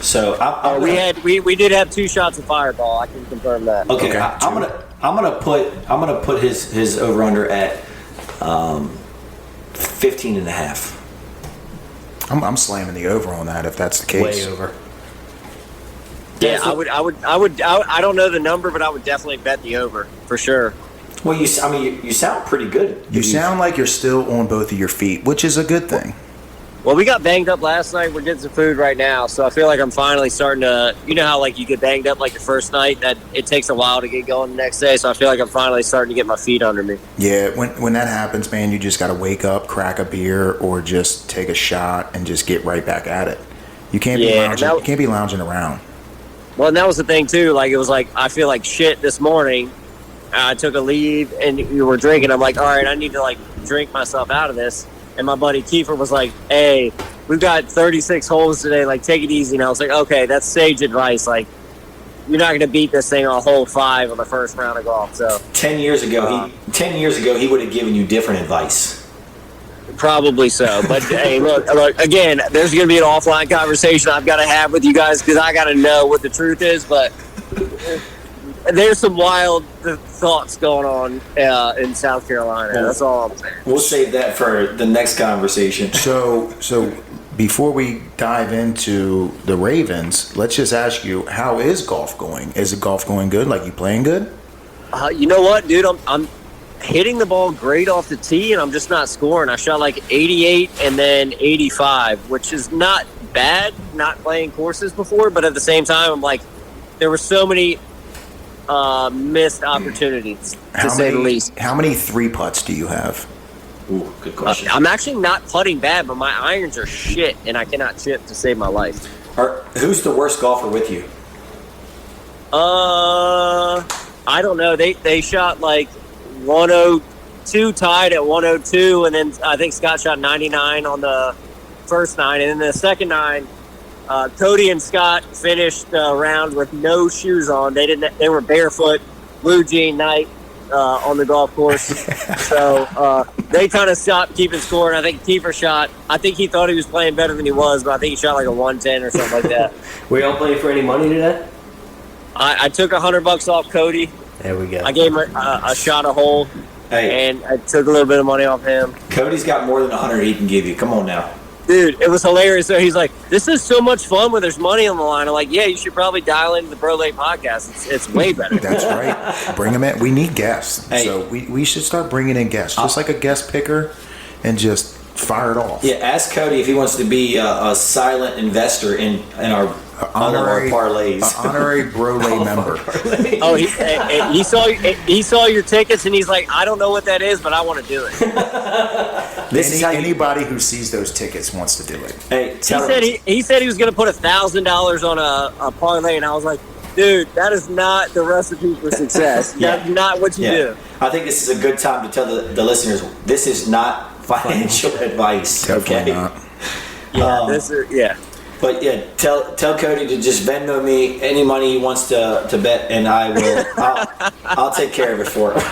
So We did have 2 shots of Fireball. I can confirm that. Okay. Okay. I'm gonna put his over under at 15 and a half. I'm slamming the over on that if that's the case. Way over. Yeah, I don't know the number, but I would definitely bet the over for sure. Well, you sound pretty good. You sound like you're still on both of your feet, which is a good thing. Well, we got banged up last night. We're getting some food right now, so I feel like I'm finally starting to. You know how like you get banged up like the first night, that it takes a while to get going the next day. So I feel like I'm finally starting to get my feet under me. Yeah, when that happens, man, you just got to wake up, crack a beer, or just take a shot and just get right back at it. You can't be lounging. You can't be lounging around. Well, and that was the thing too. Like it was like I feel like shit this morning. I took a leave and you were drinking. I'm like, all right, I need to like drink myself out of this. And my buddy Kiefer was like, hey, we've got 36 holes today. Like, take it easy. And I was like, okay, that's sage advice. Like, you're not going to beat this thing on hole 5 on the first round of golf. So 10 years ago, he would have given you different advice. probably so. But hey, look, again, there's going to be an offline conversation I've got to have with you guys because I got to know what the truth is. But there's some wild thoughts going on in South Carolina. That's all I'm saying. We'll save that for the next conversation. So before we dive into the Ravens, let's just ask you, how is golf going? Is it golf going good? Like, you playing good? You know what, dude? I'm hitting the ball great off the tee, and I'm just not scoring. I shot like 88 and then 85, which is not bad, not playing courses before, but at the same time, I'm like, there were so many missed opportunities, to say the least. How many 3-putts do you have? Ooh, good question. I'm actually not putting bad, but my irons are shit, and I cannot chip to save my life. Who's the worst golfer with you? I don't know. They shot like 102, tied at 102, and then I think Scott shot 99 on the first 9, and then the second 9, Cody and Scott finished the round with no shoes on. They were barefoot, blue jean night on the golf course. So they kind of stopped keeping score, and I think Kiefer shot. I think he thought he was playing better than he was, but I think he shot like a 110 or something like that. Were y'all playing for any money today? I took $100 off Cody. There we go. I gave him a shot a hole, and I took a little bit of money off him. Cody's got more than 100 he can give you. Come on now. Dude, it was hilarious. So he's like, this is so much fun when there's money on the line. I'm like, yeah, you should probably dial into the Brolay Podcast. It's way better. That's right. Bring them in. We need guests. Hey. So we should start bringing in guests. Just like a guest picker and just fire it off. Yeah, ask Cody if he wants to be a silent investor in our all of our parlays. Honorary Brolay member. Oh, he saw your tickets, and he's like, I don't know what that is, but I want to do it. Anybody who sees those tickets wants to do it. Hey, He said he was going to put $1,000 on a parlay, and I was like, dude, that is not the recipe for success. That's not what you do. I think this is a good time to tell the listeners this is not financial advice. Definitely Okay. not. But yeah, tell Cody to just Venmo me any money he wants to bet, and I'll take care of it for him.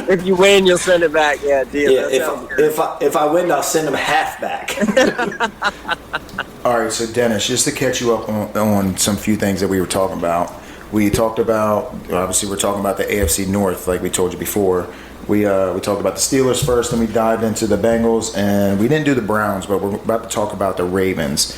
If you win, you'll send it back. Yeah, deal. Yeah, if I win, I'll send him half back. All right, so Dennis, just to catch you up on some few things that we were talking about. We talked about, obviously we're talking about the AFC North, like we told you before. We talked about the Steelers first, and we dived into the Bengals, and we didn't do the Browns, but we're about to talk about the Ravens.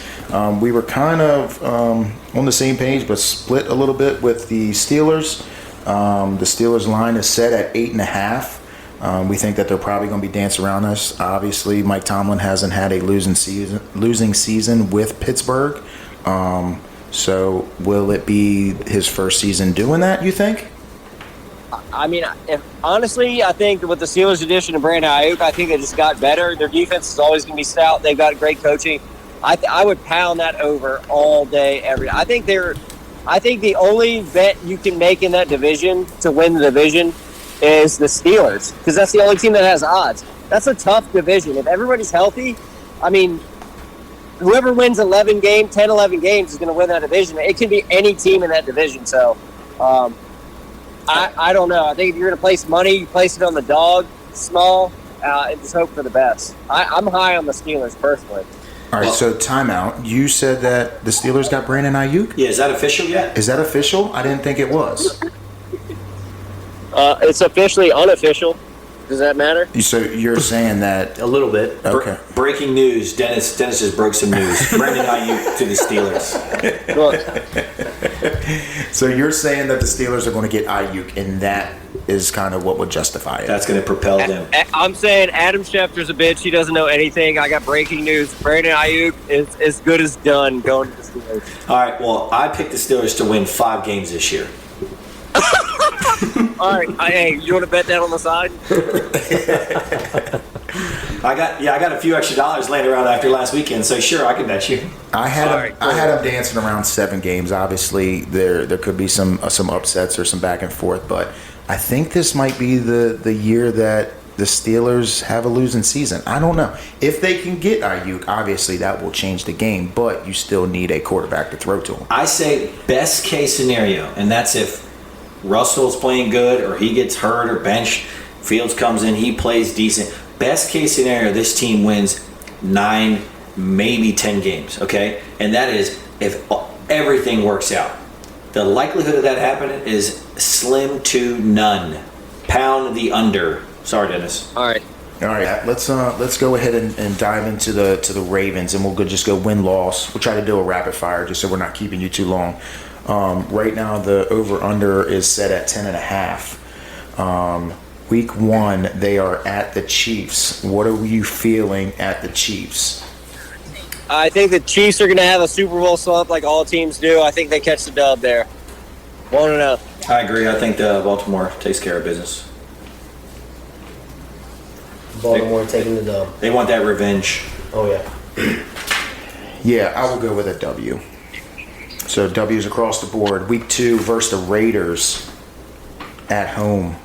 We were kind of on the same page, but split a little bit with the Steelers. The Steelers line is set at 8.5. We think that they're probably going to be dancing around us. Obviously, Mike Tomlin hasn't had a losing season with Pittsburgh. So will it be his first season doing that, you think? I mean, honestly, I think with the Steelers' addition of Brandon Ayuk, I think they just got better. Their defense is always going to be stout. They've got great coaching. I would pound that over all day, every day. I think the only bet you can make in that division to win the division is the Steelers, because that's the only team that has odds. That's a tough division. If everybody's healthy, I mean, whoever wins 10, 11 games is going to win that division. It can be any team in that division. So, I don't know. I think if you're going to place money, you place it on the dog, small, and just hope for the best. I'm high on the Steelers personally. All right, so timeout. You said that the Steelers got Brandon Ayuk? Yeah, is that official yet? Is that official? I didn't think it was. It's officially unofficial. Does that matter? So you're saying that A little bit. Okay. Breaking news. Dennis just broke some news. Brandon Ayuk to the Steelers. Look, So you're saying that the Steelers are going to get Ayuk, and that is kind of what would justify it. That's going to propel them. I'm saying Adam Schefter's a bitch. He doesn't know anything. I got breaking news. Brandon Ayuk is as good as done going to the Steelers. All right, well, I picked the Steelers to win 5 games this year. All right, hey, you want to bet that on the side? I got a few extra dollars laying around after last weekend, so sure, I can bet you. I had him dancing around 7 games. Obviously, there could be some upsets or some back and forth, but I think this might be the year that the Steelers have a losing season. I don't know. If they can get Ayuk, obviously that will change the game, but you still need a quarterback to throw to him. I say best case scenario, and that's if Russell's playing good or he gets hurt or benched, Fields comes in, he plays decent. Best case scenario, this team wins 9, maybe 10 games, okay? And that is if everything works out. The likelihood of that happening is slim to none. Pound the under. Sorry, Dennis. All right. All right, let's go ahead and dive into the Ravens, and we'll just go win-loss. We'll try to do a rapid fire just so we're not keeping you too long. Right now, the over/under is set at 10.5. Week 1, they are at the Chiefs. What are you feeling at the Chiefs? I think the Chiefs are going to have a Super Bowl slump like all teams do. I think they catch the dub there. 1-0. I agree. I think Baltimore takes care of business. Baltimore taking the dub. They want that revenge. Oh, yeah. Yeah, I will go with a W. So W's across the board. Week 2 versus the Raiders at home.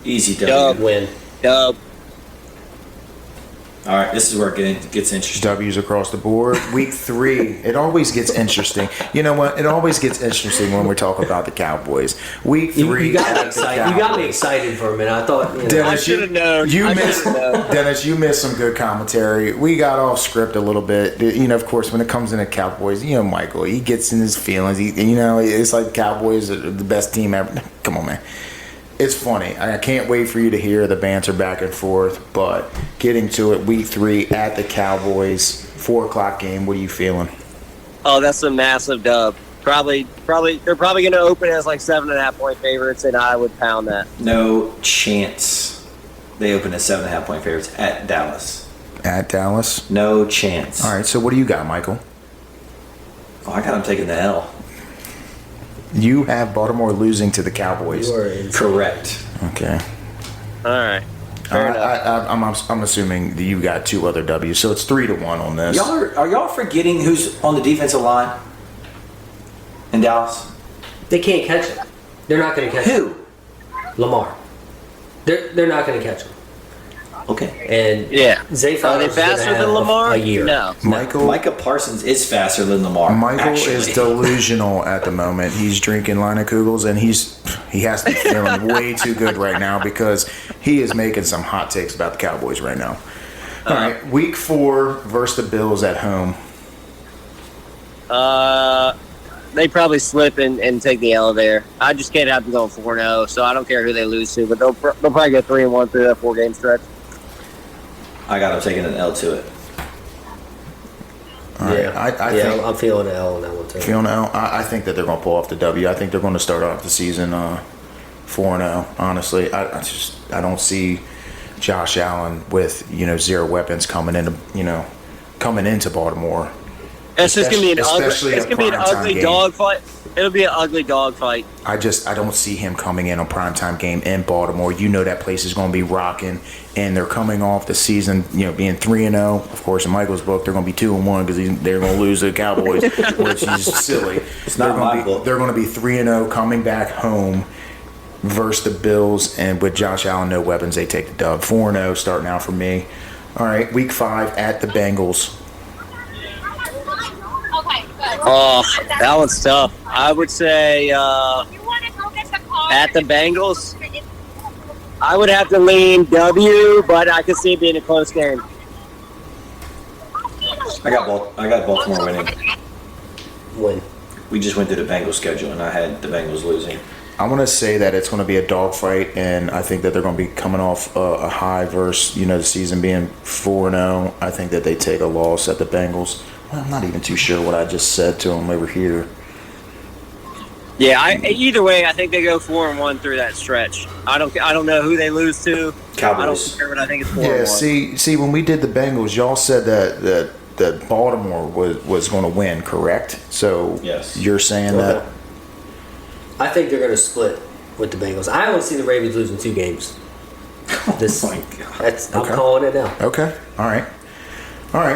Easy W. Dub. Win. Dub. All right, this is where it gets interesting. W's across the board. Week 3, it always gets interesting. You know what? It always gets interesting when we're talking about the Cowboys. Week 3, You got me at the excited. You got me Cowboys. excited for a minute. I thought, you know, Dennis, I should have known. You I missed, should've known. Dennis. You missed some good commentary. We got off script a little bit. You know, of course, when it comes in the Cowboys, you know, Michael, he gets in his feelings. It's like Cowboys are the best team ever. Come on, man. It's funny. I can't wait for you to hear the banter back and forth. But getting to it, week 3 at the Cowboys, 4:00 game. What are you feeling? Oh, that's a massive dub. Probably. They're probably going to open as like 7.5-point favorites, and I would pound that. No chance. They open as 7.5-point favorites at Dallas. At Dallas. No chance. All right. So what do you got, Michael? Oh, I got them taking the L. You have Baltimore losing to the Cowboys. you are insane. Correct. Okay. All right. Fair enough. I'm assuming that you got 2 other W's, so it's 3-1 on this. Are y'all forgetting who's on the defensive line in Dallas? They can't catch him. They're not going to catch him. Who? Lamar. They're not going to catch him. Okay. And Yeah. Zay Are Flowers they is gonna faster have than Lamar? A year. No. Micah Parsons is faster than Lamar. Michael actually. is delusional at the moment. He's drinking Kugels, and he has to be feeling way too good right now because he is making some hot takes about the Cowboys right now. All right, week 4 versus the Bills at home. They probably slip and take the L there. I just can't have them going 4-0, so I don't care who they lose to, but they'll probably go 3-1 through that 4-game stretch. I got him taking an L to it. All right, Yeah, I think I'm feeling an L on that one too. Fiona, I think that they're going to pull off the W. I think they're going to start off the season 4-0. Honestly, I don't see Josh Allen with 0 weapons coming into Baltimore. It's just gonna be an ugly. Especially It's a gonna be an primetime ugly game. dogfight. It'll be an ugly dogfight. I don't see him coming in on primetime game in Baltimore. You know that place is going to be rocking, and they're coming off the season, being 3-0. Of course, in Michael's book, they're going to be 2-1 because they're going to lose to the Cowboys, which is silly. It's not my book. They're going to be 3-0 coming back home versus the Bills, and with Josh Allen, no weapons, they take the dub. 4-0 starting out for me. All right, week 5 at the Bengals. Oh, that one's tough. I would say at the Bengals, I would have to lean W, but I could see it being a close game. I got Baltimore winning. Win. We just went through the Bengals schedule, and I had the Bengals losing. I want to say that it's going to be a dogfight, and I think that they're going to be coming off a high versus, the season being 4-0. I think that they take a loss at the Bengals. Well, I'm not even too sure what I just said to them over here. Yeah, either way, I think they go 4-1 through that stretch. I don't know who they lose to. Cowboys. I don't care, but I think it's 4-1. Yeah, see, when we did the Bengals, y'all said that Baltimore was going to win, correct? So Yes. you're saying that. I think they're going to split with the Bengals. I don't see the Ravens losing 2 games. This, Oh my God. I'm Okay. calling it now. Okay, all right.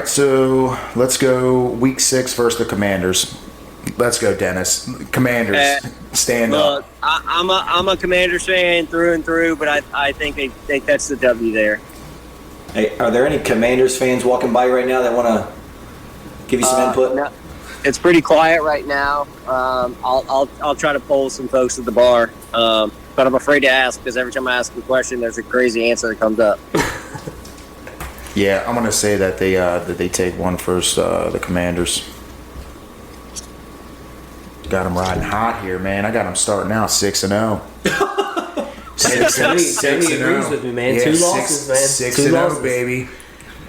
So let's go week 6 versus the Commanders. Let's go, Dennis. Commanders, stand Look, up. I'm a Commanders fan through and through, but I think they catch the W there. Hey, are there any Commanders fans walking by right now that want to give you some input? No, it's pretty quiet right now. I'll try to poll some folks at the bar, but I'm afraid to ask because every time I ask a question, there's a crazy answer that comes up. Yeah, I'm gonna say that they take one first. The Commanders got them riding hot here, man. I got them starting out 6-0. Sammy agrees with me, man. Yeah, 2 losses, man. 6-0, baby.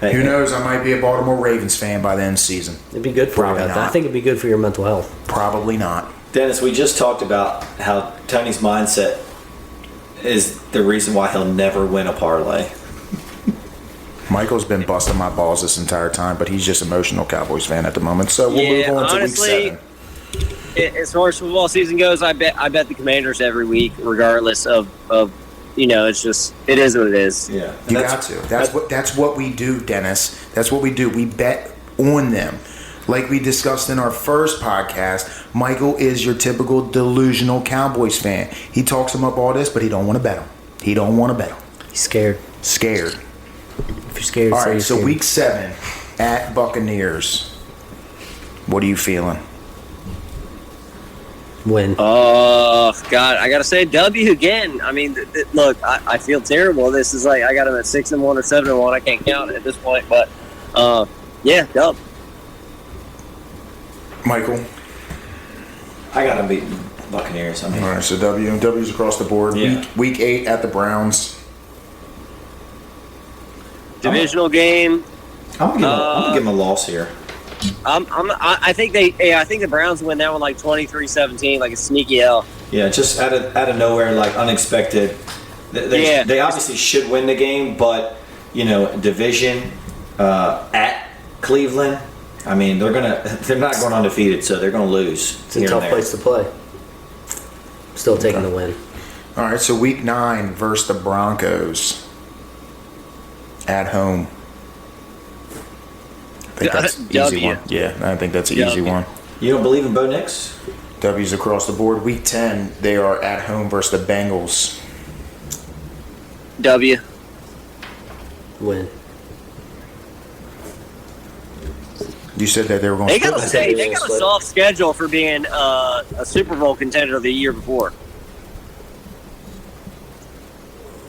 Hey, Who knows? I might be a Baltimore Ravens fan by the end of the season. It'd be good for Probably you. not. I think it'd be good for your mental health. Probably not. Dennis, we just talked about how Tony's mindset is the reason why he'll never win a parlay. Michael's been busting my balls this entire time, but he's just emotional Cowboys fan at the moment. So we'll move on to honestly, week 7. As far as football season goes, I bet the Commanders every week, regardless of it's just it is what it is. Yeah, You got to. That's what we do, Dennis. That's what we do. We bet on them. Like we discussed in our first podcast, Michael is your typical delusional Cowboys fan. He talks him up all this, but he don't want to bet him. He don't want to bet him. He's scared. Scared. If you're scared, All say right, you're so scared. week 7 at Buccaneers. What are you feeling? Win. Oh God, I gotta say W again. I mean, look, I feel terrible. This is like I got him at 6-1 or 7-1. I can't count it at this point, but yeah, dub. Michael? I got to beat Buccaneers. I mean, All right, so W's across the board. Yeah. Week 8 at the Browns. Divisional game. I'm gonna give him a loss here. I think the Browns win that one like 23-17, like a sneaky L. Yeah, just out of nowhere, like unexpected. They obviously should win the game, but division at Cleveland. I mean, they're not going undefeated, so they're gonna lose. It's a tough place to play. Still taking the win. All right, so week 9 versus the Broncos at home. I think that's an easy W. one. Yeah, I think that's an easy W. one. You don't believe in Bo Nix? W's across the board. Week 10, they are at home versus the Bengals. W. Win. You said that they were going They to got a soft schedule for being a Super Bowl contender the year before.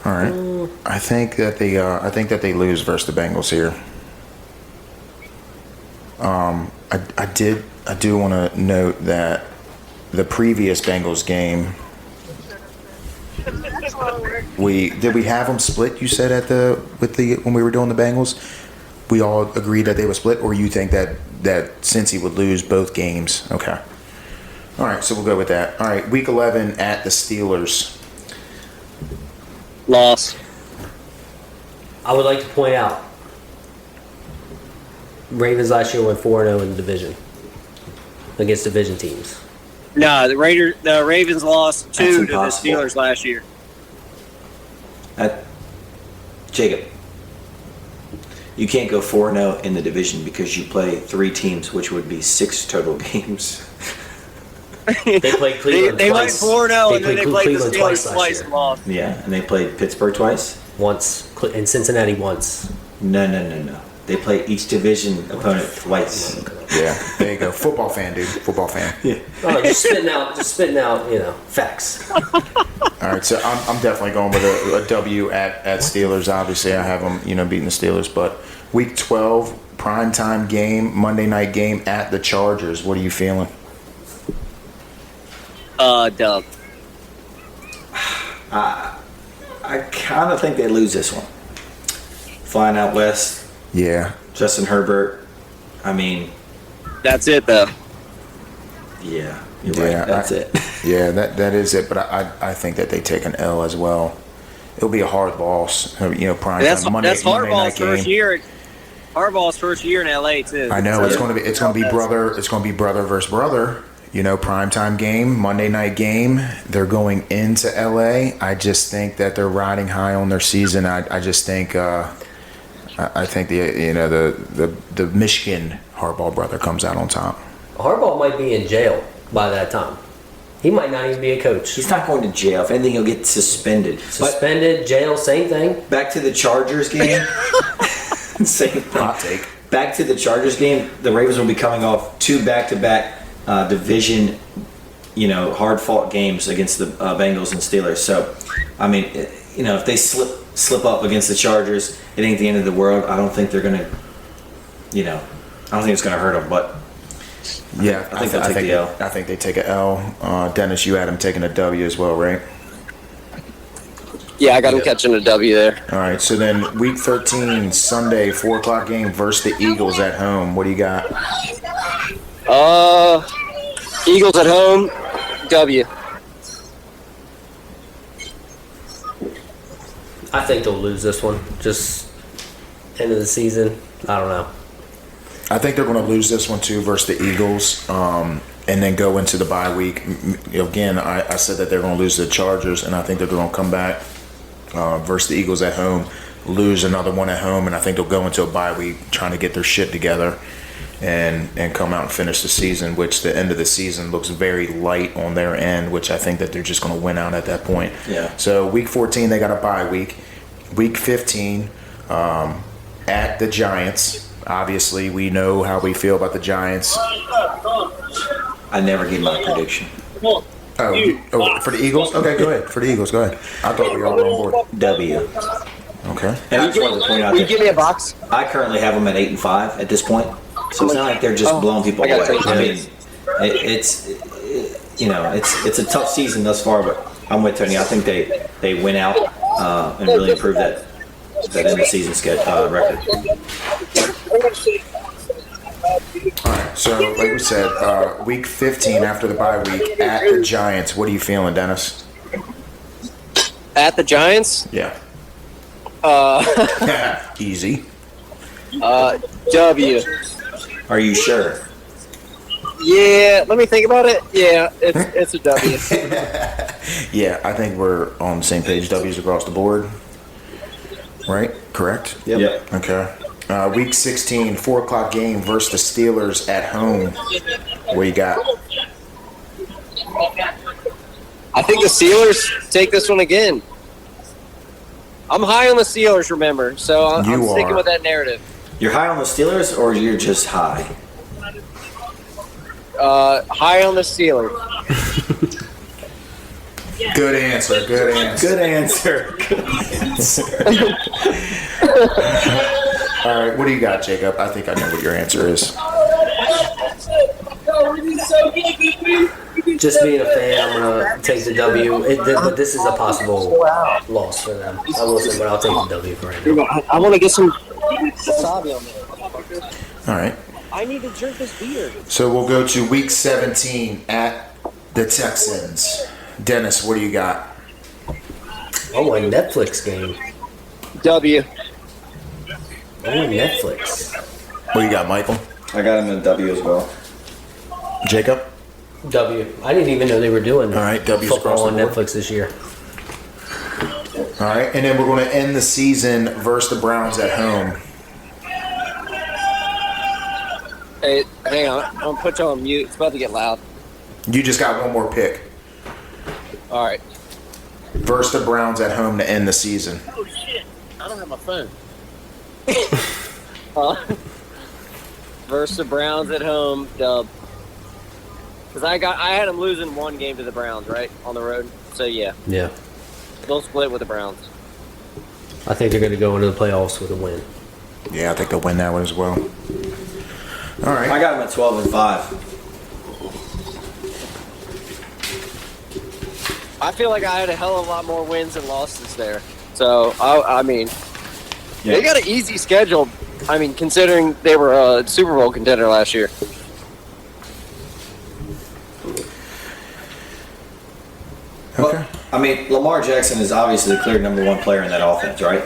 All right. I think that they lose versus the Bengals here. I do want to note that the previous Bengals game, we have them split. You said when we were doing the Bengals, we all agreed that they would split, or you think that Cincy would lose both games? Okay. All right, so we'll go with that. All right, week 11 at the Steelers. Loss. I would like to point out, Ravens last year went 4-0 in the division against division teams. No, the Ravens lost 2 to the impossible. Steelers last year. Jacob, you can't go 4-0 in the division because you play 3 teams, which would be 6 total games. They played Cleveland They went twice. 4-0 and then they played the Cleveland Steelers last twice year. and lost. Yeah, and they played Pittsburgh twice. Once, and Cincinnati once. No. They play each division opponent twice. Yeah, there you go. Football fan, dude. Football fan. Yeah. Oh, just spitting out, facts. All right, so I'm definitely going with a W at Steelers. Obviously, I have them, beating the Steelers. But week 12, primetime game, Monday night game at the Chargers. What are you feeling? Dub. I kind of think they lose this one. Flying out west, Yeah. Justin Herbert. I mean, That's it though. yeah, you're Yeah, right. That's it. Yeah, that is it. But I think that they take an L as well. It'll be a hard loss. Primetime That's Monday night Harbaugh's game. first year. Harbaugh's first year in LA too. I know So- it's going to be brother versus brother. Primetime game, Monday night game. They're going into LA. I just think that they're riding high on their season. I just think I think the Michigan Harbaugh brother comes out on top. Harbaugh might be in jail by that time. He might not even be a coach. He's not going to jail. If anything, he'll get suspended. Suspended, jail, same thing. Back to the Chargers game. Same thing. Hot take. Back to the Chargers game. The Ravens will be coming off 2 back-to-back division, hard-fought games against the Bengals and Steelers. So, I mean, if they slip up against the Chargers, it ain't the end of the world. I don't think they're gonna, I don't think it's gonna hurt them. But Yeah, I think they'll take the L. I think they take an L. Dennis, you had them taking a W as well, right? Yeah, I got them catching a W there. All right, so then week 13, Sunday, 4 o'clock game versus the Eagles at home. What do you got? Eagles at home, W. I think they'll lose this one. Just end of the season. I don't know. I think they're going to lose this one too versus the Eagles, and then go into the bye week. Again, I said that they're going to lose to the Chargers, and I think they're going to come back versus the Eagles at home, lose another one at home, and I think they'll go into a bye week trying to get their shit together and come out and finish the season, which the end of the season looks very light on their end, which I think that they're just going to win out at that point. Yeah. So week 14, they got a bye week. Week 15, at the Giants. Obviously, we know how we feel about the Giants. I never give my prediction. Oh, for the Eagles? Okay, go ahead. For the Eagles, go ahead. I thought we all were on board. W. Okay. And I just wanted to point out Will you that give me a box? I currently have them at 8-5 at this point, so it's not like they're just blowing people I got away. it. I mean, it's a tough season thus far, but I'm with Tony. I think they win out and really improve that end of the season record. All right. So, like we said, week 15 after the bye week at the Giants. What are you feeling, Dennis? At the Giants? Yeah. Easy. W. Are you sure? Yeah, let me think about it. Yeah, it's a W. Yeah, I think we're on the same page. W's across the board. Right? Correct? Yep. Okay. Week 16, 4 o'clock game versus the Steelers at home. What you got? I think the Steelers take this one again. I'm high on the Steelers, remember, so I'm You sticking are. with that narrative. You're high on the Steelers, or you're just high? High on the Steelers. Good answer. Good answer. Good answer. All right, what do you got, Jacob? I think I know what your answer is. Just being a fan, I'm gonna take the W. But this is a possible loss for them. I will say, but I'll take the W for right now. I want to get some wasabi on there. All right. I need to drink this beer. So we'll go to week 17 at the Texans. Dennis, what do you got? Oh, a Netflix game. W. Oh, Netflix. What do you got, Michael? I got him in W as well. Jacob? W. I didn't even know they were doing All right, W's across football the on board. Netflix this year. All right, and then we're going to end the season versus the Browns at home. Hey, hang on. I'm going to put you on mute. It's about to get loud. You just got one more pick. All right. Versus the Browns at home to end the season. Oh, shit. I don't have my phone. Versus the Browns at home, dub. Because I had them losing one game to the Browns, right? On the road. So, yeah. Yeah. They'll split with the Browns. I think they're going to go into the playoffs with a win. Yeah, I think they'll win that one as well. All I right. got him at 12-5. I feel like I had a hell of a lot more wins and losses there. So, I mean, they got an easy schedule. I mean, considering they were a Super Bowl contender last year. Okay. I mean, Lamar Jackson is obviously the clear number one player in that offense, right?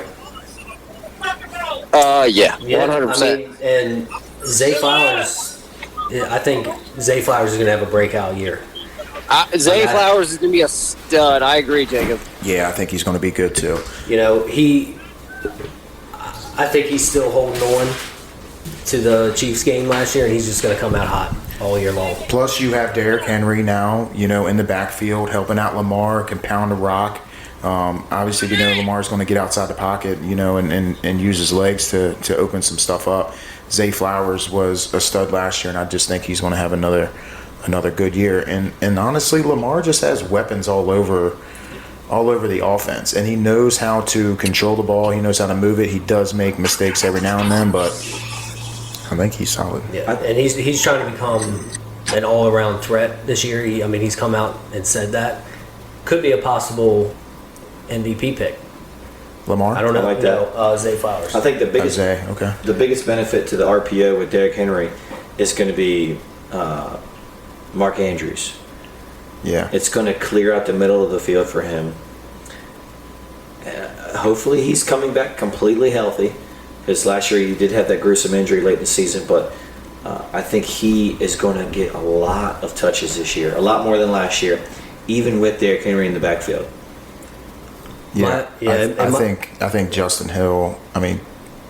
Yeah, Yeah, 100%. I mean, and Zay Flowers, I think Zay Flowers is going to have a breakout year. Zay Flowers is going to be a stud. I agree, Jacob. Yeah, I think he's going to be good too. You know, I think he's still holding on to the Chiefs game last year, and he's just going to come out hot all year long. Plus, you have Derrick Henry now, in the backfield, helping out Lamar, can pound the rock. Obviously, we know Lamar's going to get outside the pocket, and use his legs to open some stuff up. Zay Flowers was a stud last year, and I just think he's going to have another good year. And honestly, Lamar just has weapons all over the offense, and he knows how to control the ball. He knows how to move it. He does make mistakes every now and then, but I think he's solid. Yeah, and he's trying to become an all-around threat this year. He's come out and said that could be a possible MVP pick Lamar? I don't know. I like that. No, Zay Flowers. I think the biggest Zay, okay. the biggest benefit to the RPO with Derrick Henry is going to be Mark Andrews. Yeah. It's going to clear out the middle of the field for him. Hopefully he's coming back completely healthy, because last year he did have that gruesome injury late in the season, but I think he is going to get a lot of touches this year, a lot more than last year, even with Derrick Henry in the backfield. Yeah, I think Justin Hill. I mean,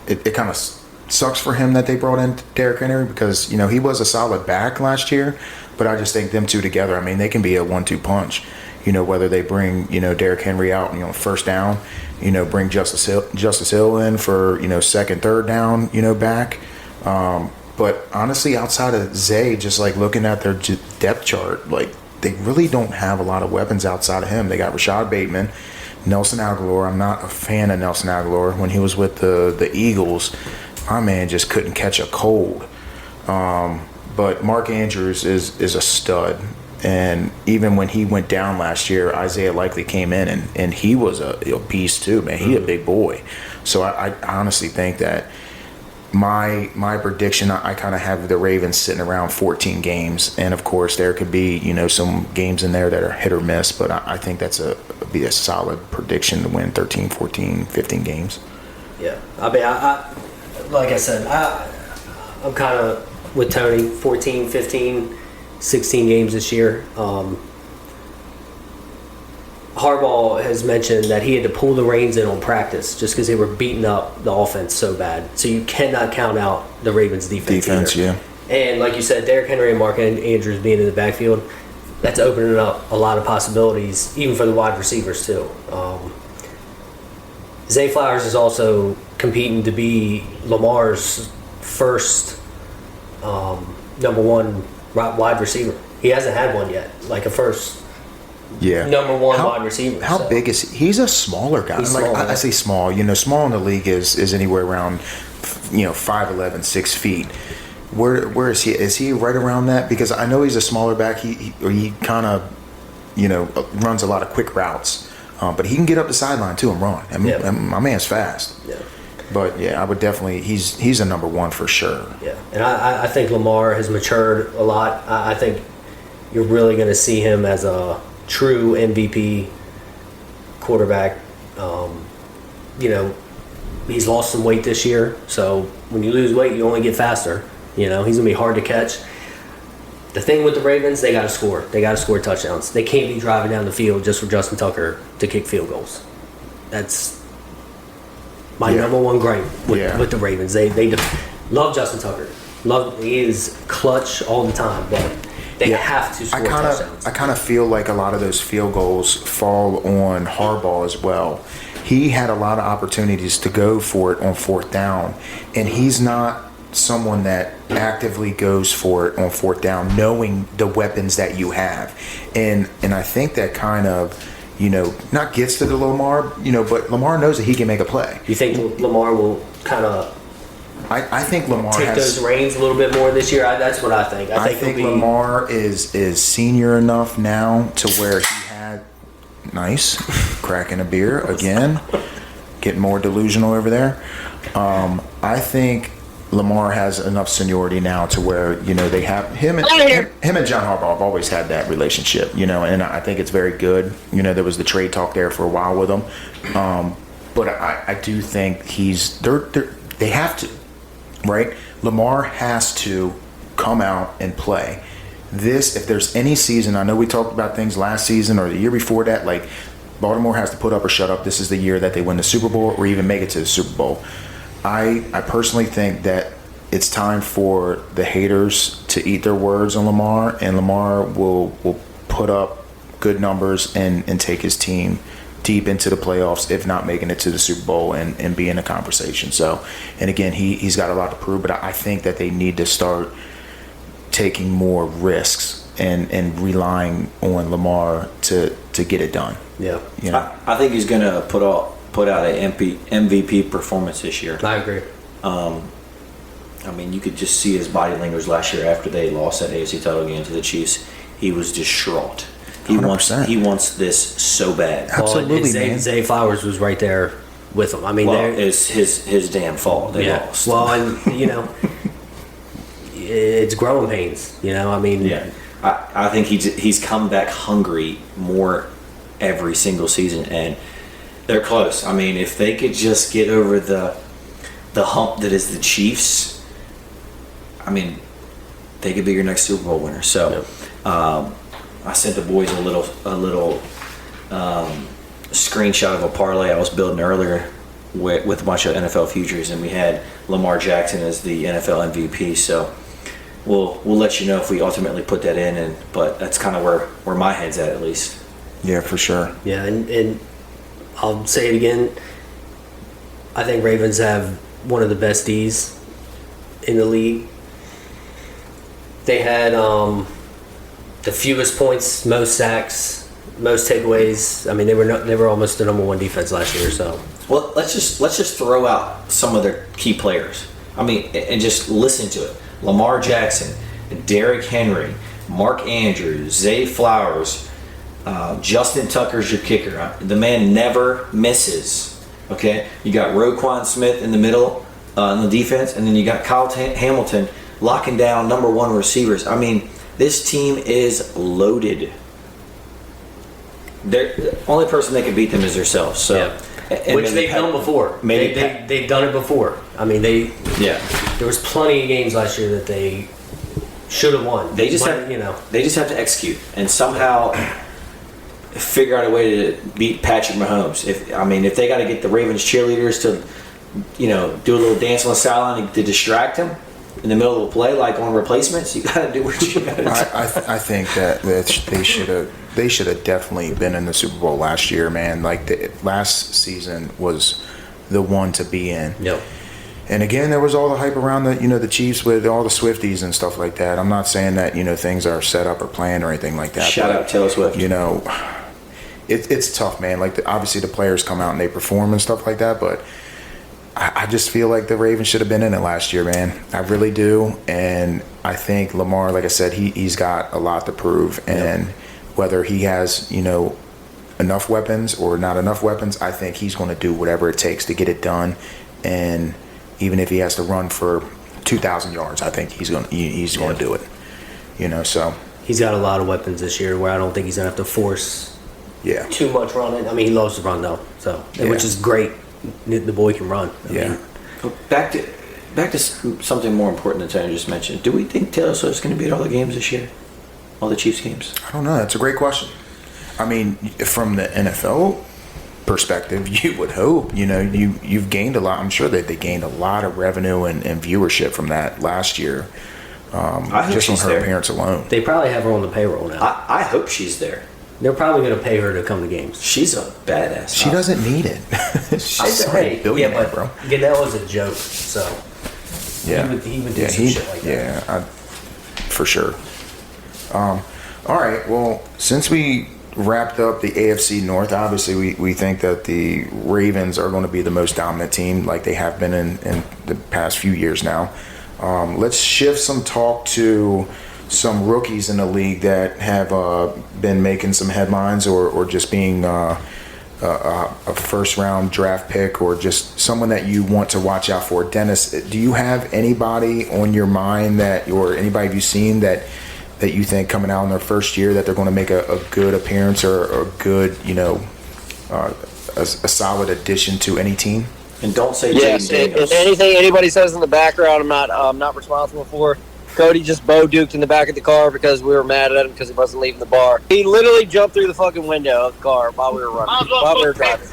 it kind of sucks for him that they brought in Derrick Henry, because he was a solid back last year, but I just think them two together, I mean, they can be a 1-2 punch. Whether they bring Derrick Henry out, first down, bring Justice Hill in for second, third down, back. But honestly, outside of Zay, just like looking at their depth chart, like they really don't have a lot of weapons outside of him. They got Rashad Bateman. Nelson Aguilar, I'm not a fan of Nelson Aguilar. When he was with the Eagles, my man just couldn't catch a cold. But Mark Andrews is a stud. And even when he went down last year, Isaiah Likely came in, and he was a beast too, man. He a big boy. So I honestly think that my prediction, I kind of have the Ravens sitting around 14 games. And, of course, there could be, some games in there that are hit or miss. But I think that's be a solid prediction to win 13, 14, 15 games. Yeah. I mean, I like I said, I'm kind of with Tony, 14, 15, 16 games this year. Harbaugh has mentioned that he had to pull the reins in on practice just because they were beating up the offense so bad. So you cannot count out the Ravens' defense either. Yeah. And like you said, Derrick Henry and Mark Andrews being in the backfield, that's opening up a lot of possibilities, even for the wide receivers too. Zay Flowers is also competing to be Lamar's first number one wide receiver. He hasn't had one yet, like a first number one wide receiver. How big is he? He's a smaller guy. He's small, I say small. Small in the league is anywhere around 5'11", 6 feet. Where is he? Is he right around that? Because I know he's a smaller back. He kind of runs a lot of quick routes, but he can get up the sideline too and run. And my man's fast. Yeah. But yeah, I would definitely. He's a number one for sure. Yeah, and I think Lamar has matured a lot. I think you're really going to see him as a true MVP quarterback. He's lost some weight this year, so when you lose weight, you only get faster. He's going to be hard to catch. The thing with the Ravens, they got to score. They got to score touchdowns. They can't be driving down the field just for Justin Tucker to kick field goals. That's my number one gripe with the Ravens. They love Justin Tucker. He is clutch all the time, but they have to score touchdowns. I kind of feel like a lot of those field goals fall on Harbaugh as well. He had a lot of opportunities to go for it on fourth down, and he's not someone that actively goes for it on fourth down, knowing the weapons that you have. And I think that kind of, not gets to the Lamar, but Lamar knows that he can make a play. You think Lamar will kind of I think Lamar take those reins a little bit more this year? That's what I think. I think Lamar is senior enough now to where he had cracking a beer again, getting more delusional over there. I think Lamar has enough seniority now to where they have him and John Harbaugh have always had that relationship, and I think it's very good. There was the trade talk there for a while with him, but I do think they have to, right? Lamar has to come out and play. If there's any season, I know we talked about things last season or the year before that, like Baltimore has to put up or shut up. This is the year that they win the Super Bowl or even make it to the Super Bowl. I personally think that it's time for the haters to eat their words on Lamar, and Lamar will put up good numbers and take his team deep into the playoffs, if not making it to the Super Bowl and be in a conversation. So, and again, he's got a lot to prove, but I think that they need to start taking more risks and relying on Lamar to get it done. Yeah. I think he's going to put out an MVP performance this year. I agree. You could just see his body language last year after they lost that AFC title game to the Chiefs. He was distraught. He 100%. wants this so bad. Absolutely, man. Zay Flowers was right there with them. I mean, Well, it's his damn fault. They lost. Well, and it's growing pains. I mean, yeah. I think he's come back hungry more every single season, and they're close. I mean, if they could just get over the hump that is the Chiefs, I mean, they could be your next Super Bowl winner. So, I sent the boys a little screenshot of a parlay I was building earlier with a bunch of NFL futures, and we had Lamar Jackson as the NFL MVP. So we'll let you know if we ultimately put that in, but that's kind of where my head's at least. Yeah, for sure. Yeah, and I'll say it again. I think Ravens have one of the best Ds in the league. They had the fewest points, most sacks, most takeaways. I mean, they were almost the number one defense last year. So, well, let's just throw out some of their key players. I mean, and just listen to it: Lamar Jackson, Derrick Henry, Mark Andrews, Zay Flowers, Justin Tucker's your kicker. The man never misses. Okay, you got Roquan Smith in the middle in the defense, and then you got Kyle Hamilton locking down number one receivers. I mean, this team is loaded. The only person that can beat them is themselves. So, which they've done before. They've done it before. I mean, there was plenty of games last year that they should have won. They just have to execute and somehow figure out a way to beat Patrick Mahomes. If they got to get the Ravens cheerleaders to, do a little dance on the sideline to distract him in the middle of a play, like on replacements, you got to do what you got to do. I think that they should have definitely been in the Super Bowl last year, man. Like the last season was the one to be in. Yep. And again, there was all the hype around the Chiefs with all the Swifties and stuff like that. I'm not saying that things are set up or planned or anything like that. Shout out Taylor Swift. It's tough, man. Like obviously the players come out and they perform and stuff like that, but I just feel like the Ravens should have been in it last year, man. I really do. And I think Lamar, like I said, he's got a lot to prove. And whether he has, enough weapons or not enough weapons, I think he's going to do whatever it takes to get it done. And even if he has to run for 2,000 yards, I think he's going to do it. So he's got a lot of weapons this year where I don't think he's going to have to force too much running. I mean, he loves to run though, which is great. The boy can run. I mean, back to something more important than Tony just mentioned. Do we think Taylor Swift's going to be at all the games this year? All the Chiefs games? I don't know. That's a great question. I mean, from the NFL perspective, you would hope. You've gained a lot. I'm sure that they gained a lot of revenue and viewership from that last year. Just on her appearance alone. They probably have her on the payroll now. I hope she's there. They're probably going to pay her to come to games. She's a badass. She doesn't need it. She's a billionaire, bro. Goodell was a joke, so he would do some shit like that. Yeah, for sure. All right, well, since we wrapped up the AFC North, obviously we think that the Ravens are going to be the most dominant team like they have been in the past few years now. Let's shift some talk to some rookies in the league that have been making some headlines or just being a first-round draft pick or just someone that you want to watch out for. Dennis, do you have anybody on your mind or anybody you've seen that you think coming out in their first year that they're going to make a good appearance or a good, a solid addition to any team? And don't say yes. Jaden Daniels. And anything anybody says in the background, I'm not responsible for. Cody just Bo-duked in the back of the car because we were mad at him because he wasn't leaving the bar. He literally jumped through the fucking window of the car while we were running. While we were driving.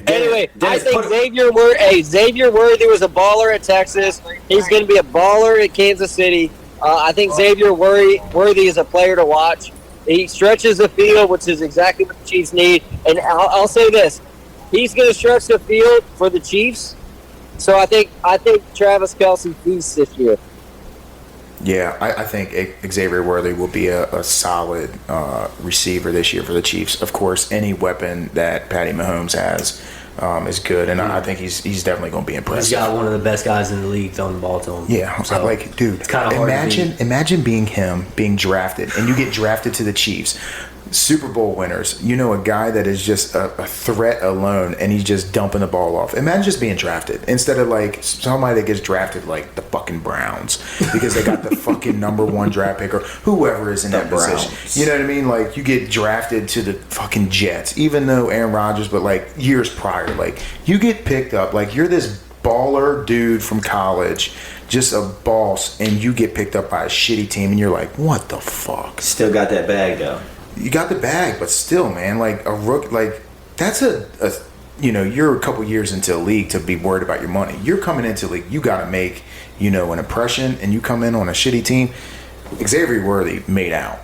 Anyway, I think Xavier Worthy was a baller at Texas. He's going to be a baller at Kansas City. I think Xavier Worthy is a player to watch. He stretches the field, which is exactly what the Chiefs need. And I'll say this. He's going to stretch the field for the Chiefs. So I think Travis Kelce feasts this year. Yeah, I think Xavier Worthy will be a solid receiver this year for the Chiefs. Of course, any weapon that Patty Mahomes has is good, and I think he's definitely going to be impressive. He's got one of the best guys in the league throwing the ball to him. Yeah, so dude, it's kind of hard to beat. Imagine being him, being drafted, and you get drafted to the Chiefs Super Bowl winners. You know, a guy that is just a threat alone, and he's just dumping the ball off. Imagine just being drafted instead of like somebody that gets drafted like the fucking Browns because they got the fucking number 1 draft pick or whoever is in that position. You know what I mean? Like you get drafted to the fucking Jets, even though Aaron Rodgers, but like years prior, like you get picked up, like you're this baller dude from college, just a boss, and you get picked up by a shitty team, and you're like, what the fuck? Still got that bag though. You got the bag, but still, man, like a rook, like that's a you know, you're a couple years into the league to be worried about your money. You're coming into the league, you got to make, you know, an impression, and you come in on a shitty team. Xavier Worthy made out.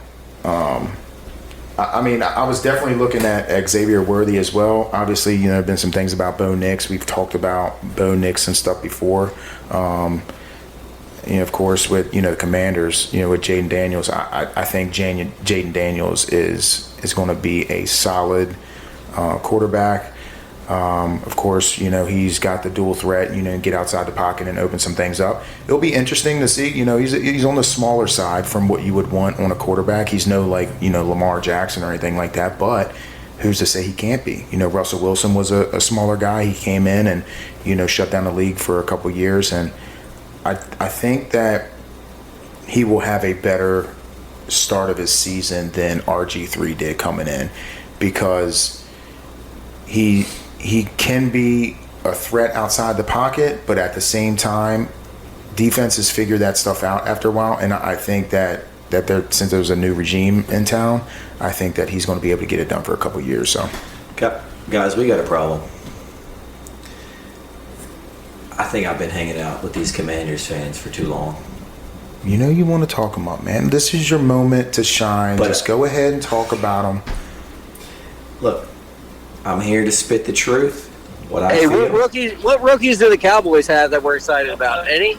I mean, I was definitely looking at Xavier Worthy as well. Obviously, you know, there have been some things about Bo Nix. We've talked about Bo Nix and stuff before. You know, of course, with, you know, the Commanders, you know, with Jaden Daniels, I think Jaden Daniels is going to be a solid quarterback. Of course, you know, he's got the dual threat, you know, get outside the pocket and open some things up. It'll be interesting to see, you know, he's on the smaller side from what you would want on a quarterback. He's no, like, you know, Lamar Jackson or anything like that, but who's to say he can't be? You know, Russell Wilson was a smaller guy. He came in and, you know, shut down the league for a couple years, and I think that he will have a better start of his season than RG3 did coming in, because he can be a threat outside the pocket, but at the same time, defenses figure that stuff out after a while, and I think that since there's a new regime in town, I think that he's going to be able to get it done for a couple years. So, guys, we got a problem. I think I've been hanging out with these Commanders fans for too long. You know, you want to talk them up, man. This is your moment to shine. But just go ahead and talk about them. Look, I'm here to spit the truth. What I feel. What rookies do the Cowboys have that we're excited about? Any?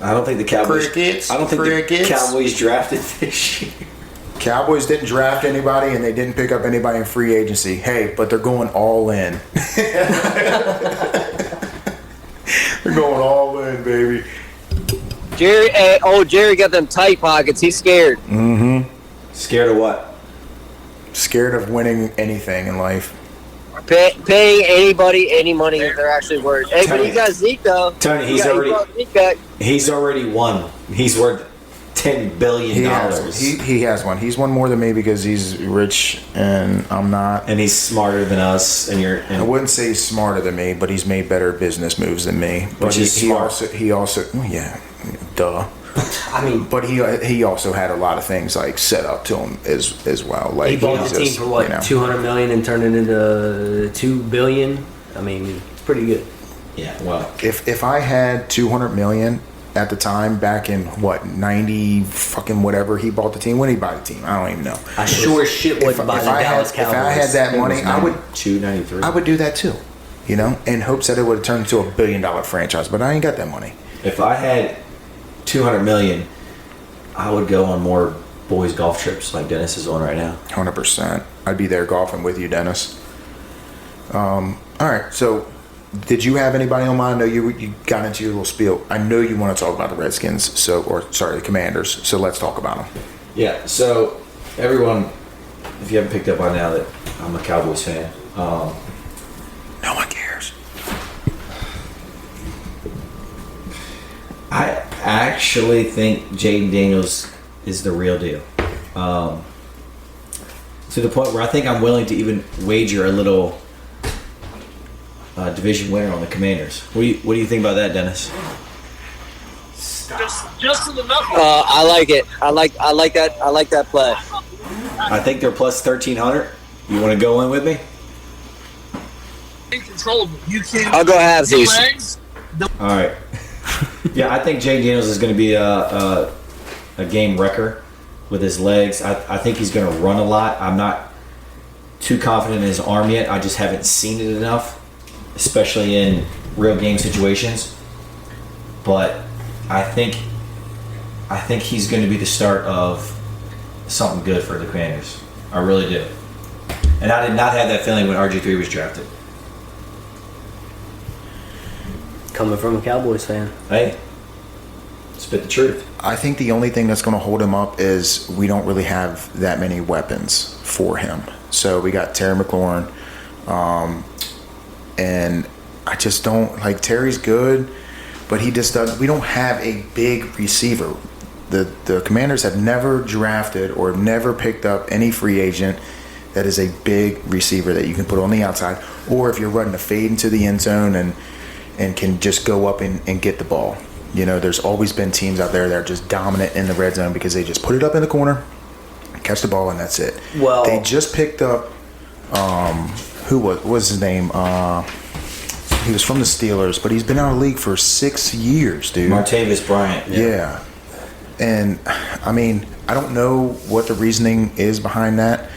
I don't think the Cowboys. Crickets. I don't think the Cowboys drafted this year. Cowboys didn't draft anybody, and they didn't pick up anybody in free agency. Hey, but they're going all in. They're going all in, baby. Jerry got them tight pockets. He's scared. Mm-hmm. Scared of what? Scared of winning anything in life. Paying anybody any money if they're actually worth. Hey, but he got Zeke though. Tony, he's already won. He's worth $10 billion. He has one. He's won more than me because he's rich and I'm not. And he's smarter than us. I wouldn't say he's smarter than me, but he's made better business moves than me. But he also, yeah, duh. I mean, but he also had a lot of things like set up to him as well. Like he bought the team for what, $200 million and turned it into $2 billion. I mean, it's pretty good. Yeah. Well, if I had $200 million at the time back in what 90 fucking whatever he bought the team. When did he buy the team? I don't even know. I sure as shit wouldn't buy the Dallas Cowboys. If I had that money, I would $293. I would do that too. You know, in hopes that it would have turned into $1 billion franchise. But I ain't got that money. If I had $200 million, I would go on more boys golf trips like Dennis is on right now. 100%. I'd be there golfing with you, Dennis. All right. So, did you have anybody on mind? I know you got into your little spiel. I know you want to talk about the Redskins. The Commanders. So let's talk about them. Yeah. So everyone, if you haven't picked up by now that I'm a Cowboys fan. No one cares. I actually think Jaden Daniels is the real deal. To the point where I think I'm willing to even wager a little division winner on the Commanders. What do you think about that, Dennis? Just in the number. I like it. I like that. I like that play. I think they're plus 1,300. You want to go in with me? Incontrollable. You can. I'll go halvesies. All right. Yeah, I think Jaden Daniels is going to be a game wrecker with his legs. I think he's going to run a lot. I'm not too confident in his arm yet. I just haven't seen it enough, especially in real game situations. But I think he's going to be the start of something good for the Commanders. I really do. And I did not have that feeling when RG3 was drafted. Coming from a Cowboys fan. Hey. Spit the truth. I think the only thing that's going to hold him up is we don't really have that many weapons for him. So we got Terry McLaurin, and I just don't like Terry's good, but he just doesn't. We don't have a big receiver. The Commanders have never drafted or never picked up any free agent that is a big receiver that you can put on the outside, or if you're running a fade into the end zone and can just go up and get the ball. There's always been teams out there that are just dominant in the red zone because they just put it up in the corner, catch the ball, and that's it. Well, they just picked up what was his name? He was from the Steelers, but he's been out of the league for 6 years, dude. Martavis Bryant. Yeah. And I mean, I don't know what the reasoning is behind that.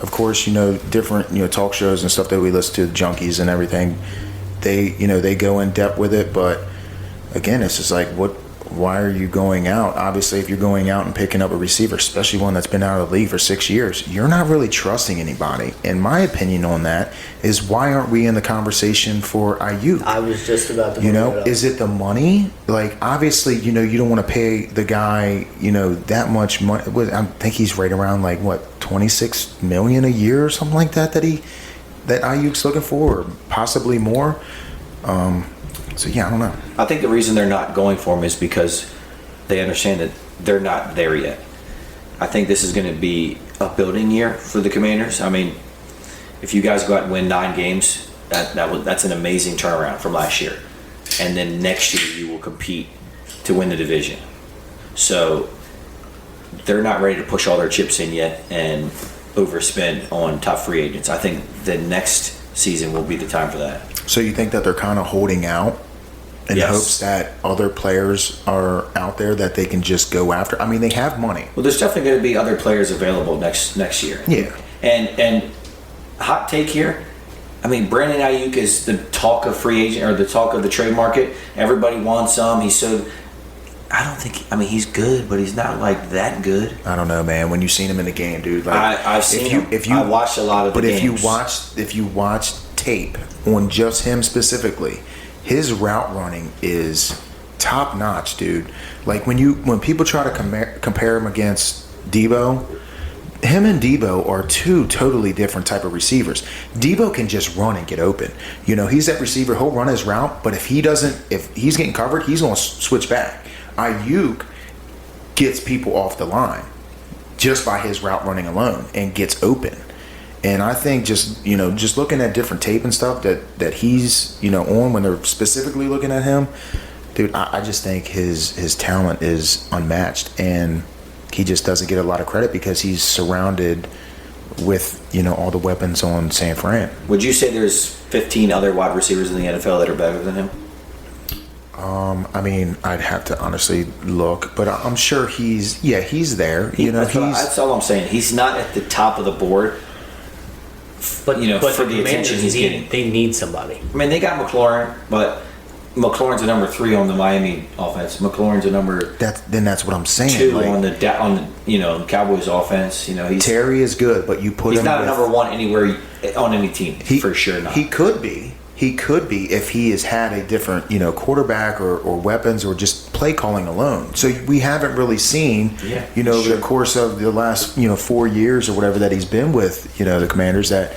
Of course, different talk shows and stuff that we listen to, the junkies and everything, they go in depth with it, but again, it's just like, why are you going out? Obviously, if you're going out and picking up a receiver, especially one that's been out of the league for 6 years, you're not really trusting anybody. And my opinion on that is, why aren't we in the conversation for Ayuk? I was just about to bring it up. Is it the money? Like, obviously, you don't want to pay the guy, that much money. I think he's right around like $26 million a year or something like that Ayuk's looking for, or possibly more. So yeah, I don't know. I think the reason they're not going for him is because they understand that they're not there yet. I think this is going to be a building year for the Commanders. I mean, if you guys go out and win 9 games, that's an amazing turnaround from last year. And then next year you will compete to win the division. So they're not ready to push all their chips in yet and overspend on top free agents. I think the next season will be the time for that. So you think that they're kind of holding out in Yes. hopes that other players are out there that they can just go after? I mean, they have money. Well, there's definitely going to be other players available next year. Yeah. And hot take here, I mean, Brandon Ayuk is the talk of free agent, or the talk of the trade market. Everybody wants him. I don't think. I mean, he's good, but he's not like that good. I don't know, man. When you seen him in the game, dude. Like, I've seen him. I watched a lot of the games. But if you watch tape on just him specifically, his route running is top notch, dude. Like when people try to compare him against Debo, him and Debo are two totally different type of receivers. Debo can just run and get open. He's that receiver. He'll run his route, but if he's getting covered, he's going to switch back. Ayuk gets people off the line just by his route running alone and gets open. And I think just looking at different tape and stuff that he's on, when they're specifically looking at him, dude, I just think his talent is unmatched, and he just doesn't get a lot of credit because he's surrounded with all the weapons on San Fran. Would you say there's 15 other wide receivers in the NFL that are better than him? I mean, I'd have to honestly look, but I'm sure he's there. That's all I'm saying. He's not at the top of the board. But for the attention he's getting. They need somebody. I mean, they got McLaurin, but McLaurin's a number 3 on the Miami offense. McLaurin's a number that's what I'm saying. 2 like, on the Cowboys offense. Terry is good, but you put he's him. He's not with, a number 1 anywhere on any team. For sure not. He could be. He could be if he has had a different, quarterback or weapons or just play calling alone. So we haven't really seen, the course of the last, 4 years or whatever that he's been with, the Commanders, that,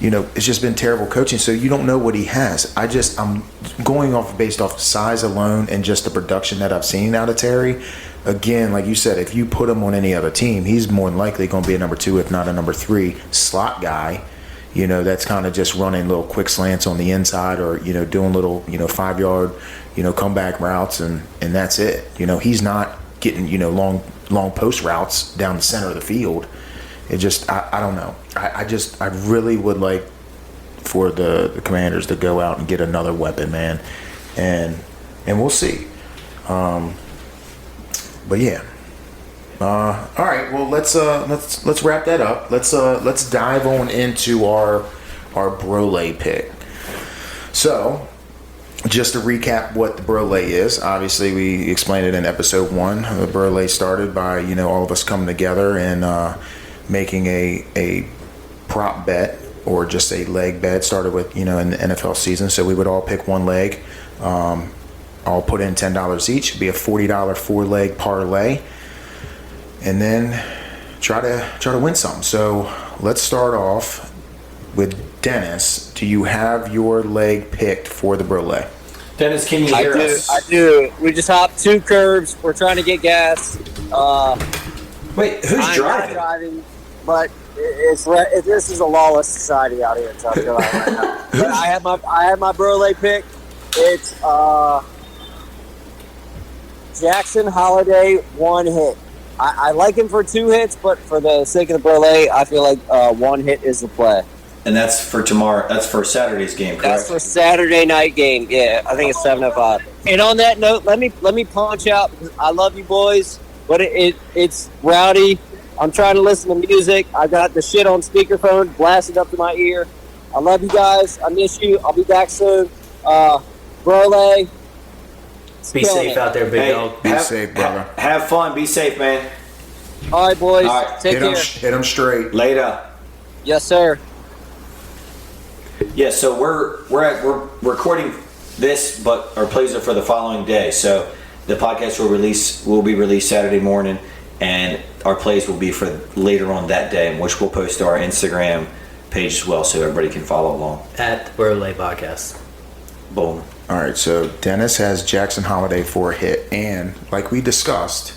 it's just been terrible coaching. So you don't know what he has. I'm going based off size alone and just the production that I've seen out of Terry. Again, like you said, if you put him on any other team, he's more than likely going to be a number 2, if not a number 3 slot guy. That's kind of just running little quick slants on the inside, or, doing little, 5-yard, comeback routes, and that's it. He's not getting, long post routes down the center of the field. It just, I don't know. I really would like for the Commanders to go out and get another weapon, man. And we'll see. But yeah. All right, well let's wrap that up. Let's dive on into our Brolay pick. So, just to recap what the Brolay is, obviously we explained it in episode 1. The Brolay started by all of us coming together and making a prop bet, or just a leg bet. Started with in the NFL season, so we would all pick one leg. all put in $10 each. It'd be a $40 4-leg parlay, and then try to win some. So let's start off with Dennis. Do you have your leg picked for the Brolay? Dennis, can you hear us? I do. We just hopped 2 curbs. We're trying to get gas. Wait, who's I'm driving? not driving, but this is a lawless society out here in South Carolina right now. But I have my Brolay pick. It's Jackson Holiday 1 hit. I like him for 2 hits, but for the sake of the Brolay, I feel like 1 hit is the play. And that's for tomorrow. That's for Saturday's game, correct? That's for Saturday night game. Yeah, I think it's 7:05. And on that note, let me punch out, because I love you boys, but it's rowdy. I'm trying to listen to music. I got the shit on speakerphone blasted up to my ear. I love you guys. I miss you. I'll be back soon. Brolay. Be safe out there, big dog. Be safe, brother. Have fun. Be safe, man. All right, boys. All right. Take care. Hit them straight. Later. Yes, sir. Yeah, so we're recording this, but our plays are for the following day. So the podcast will be released Saturday morning, and our plays will be for later on that day, which we'll post to our Instagram page as well, so everybody can follow along. At the Brolay Podcast. Boom. All right, so Dennis has Jackson Holiday for a hit, and like we discussed,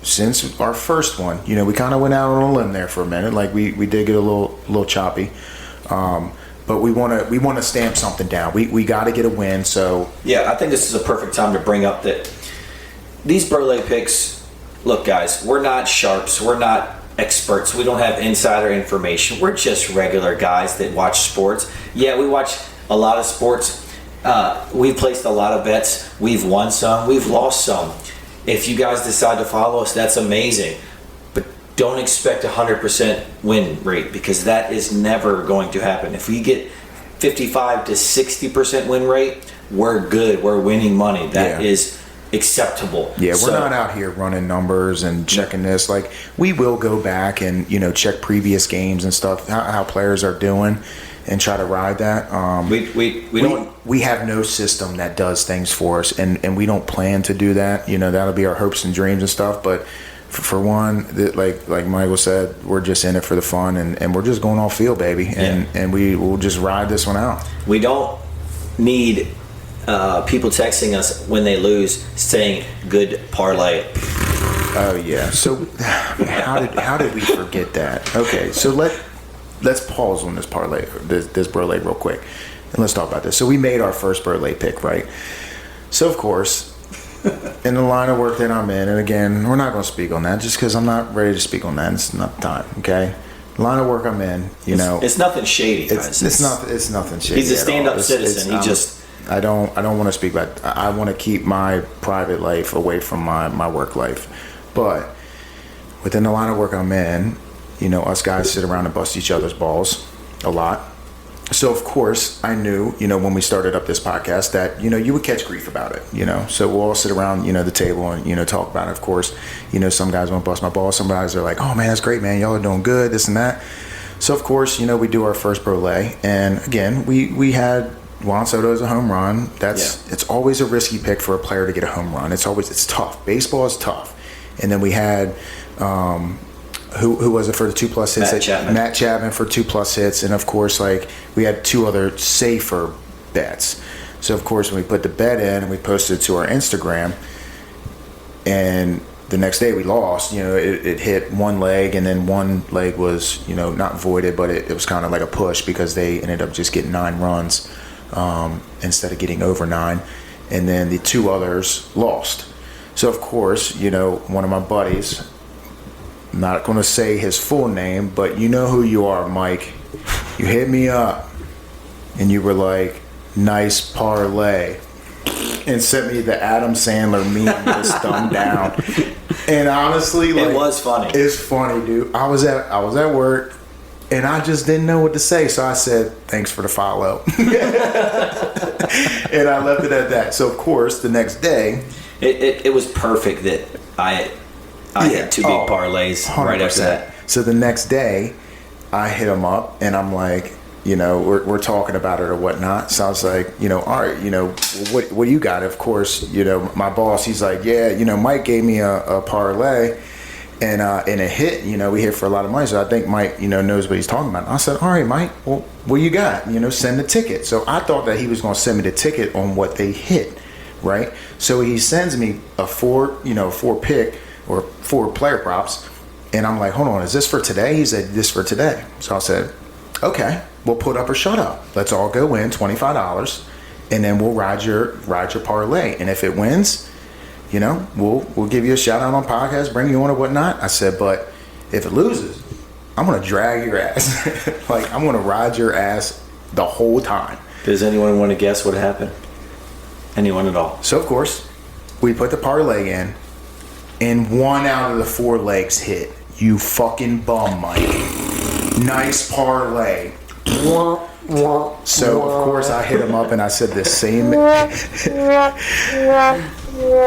since our first one, we kind of went out on a limb there for a minute. Like we did get a little choppy, but we want to stamp something down. We got to get a win. So yeah, I think this is a perfect time to bring up that these Brolay picks. Look, guys, we're not sharps. We're not experts. We don't have insider information. We're just regular guys that watch sports. Yeah, we watch a lot of sports. We've placed a lot of bets. We've won some. We've lost some. If you guys decide to follow us, that's amazing. But don't expect 100% win rate, because that is never going to happen. If we get 55 to 60% win rate, we're good. We're winning money. That is acceptable. Yeah, we're not out here running numbers and checking this. Like, we will go back and check previous games and stuff, how players are doing, and try to ride that. We have no system that does things for us, and we don't plan to do that. That'll be our hopes and dreams and stuff. But for one, like Michael said, we're just in it for the fun, and we're just going off field, baby, and we will just ride this one out. We don't need people texting us when they lose saying good parlay. Oh yeah. So how did we forget that? Okay, so let's pause on this parlay, this Brolay real quick, and let's talk about this. So we made our first Brolay pick, right? So of course, in the line of work that I'm in, and again, we're not going to speak on that just because I'm not ready to speak on that. It's not the time, okay? The line of work I'm in, it's nothing shady, guys. It's nothing shady. He's a stand-up citizen. I don't want to speak about. I want to keep my private life away from my work life, but within the line of work I'm in, us guys sit around and bust each other's balls a lot. So of course I knew, when we started up this podcast that, you would catch grief about it, so we'll all sit around, the table and, talk about it. Of course, some guys won't bust my balls. Some guys are like, oh man, that's great, man. Y'all are doing good, this and that. So of course, we do our first Brolay, and again, we had Juan Soto as a home run. It's always a risky pick for a player to get a home run. It's tough. Baseball is tough. And then we had, who was it for the 2+ hits? Matt Chapman for 2+ hits, and of course, we had 2 other safer bets. So of course, when we put the bet in and we posted it to our Instagram, and the next day we lost. It hit 1 leg, and then 1 leg was not voided, but it was kind of like a push because they ended up just getting 9 runs instead of getting over 9, and then the 2 others lost. So of course, one of my buddies, I'm not going to say his full name, but you know who you are, Mike. You hit me up, and you were like, nice parlay, and sent me the Adam Sandler meme with his thumb down. And honestly, it was funny. It's funny, dude. I was at work, and I just didn't know what to say, so I said, thanks for the follow. And I left it at that. So of course, the next day, it was perfect that I had 2 big parlays 100%. Right after that. So the next day, I hit him up, and I'm like, we're talking about it or whatnot. So I was like, all right, what do you got? Of course, my boss, he's like, yeah, Mike gave me a parlay and it hit, we hit for a lot of money. So I think Mike, knows what he's talking about. I said, all right, Mike, well, what you got? Send the ticket. So I thought that he was going to send me the ticket on what they hit, right? So he sends me a four pick or 4 player props. And I'm like, hold on, is this for today? He said, this for today. So I said, okay, we'll put up or shut up. Let's all go in, $25, and then we'll ride your parlay. And if it wins, we'll give you a shout out on podcast, bring you on or whatnot. I said, but if it loses, I'm gonna drag your ass. Like, I'm gonna ride your ass the whole time. Does anyone want to guess what happened? Anyone at all? So of course, we put the parlay in, and 1 out of the 4 legs hit. You fucking bum, Mike. Nice parlay. So of course I hit him up and I said the same.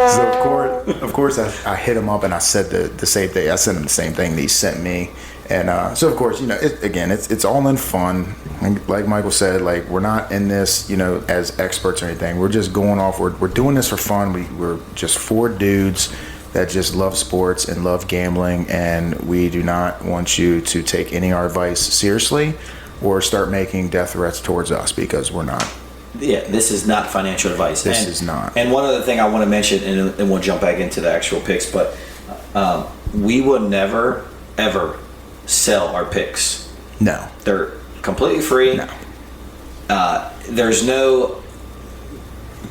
So of course I hit him up and I said the same thing. I sent him the same thing that he sent me. And so of course, it's all in fun. And like Michael said, like, we're not in this, as experts or anything. We're just going off. We're doing this for fun. We're just 4 dudes that just love sports and love gambling, and we do not want you to take any of our advice seriously or start making death threats towards us, because we're not. Yeah, this is not financial advice. This is not. And one other thing I want to mention, and we'll jump back into the actual picks, but we will never, ever sell our picks. No. They're completely free. No. There's no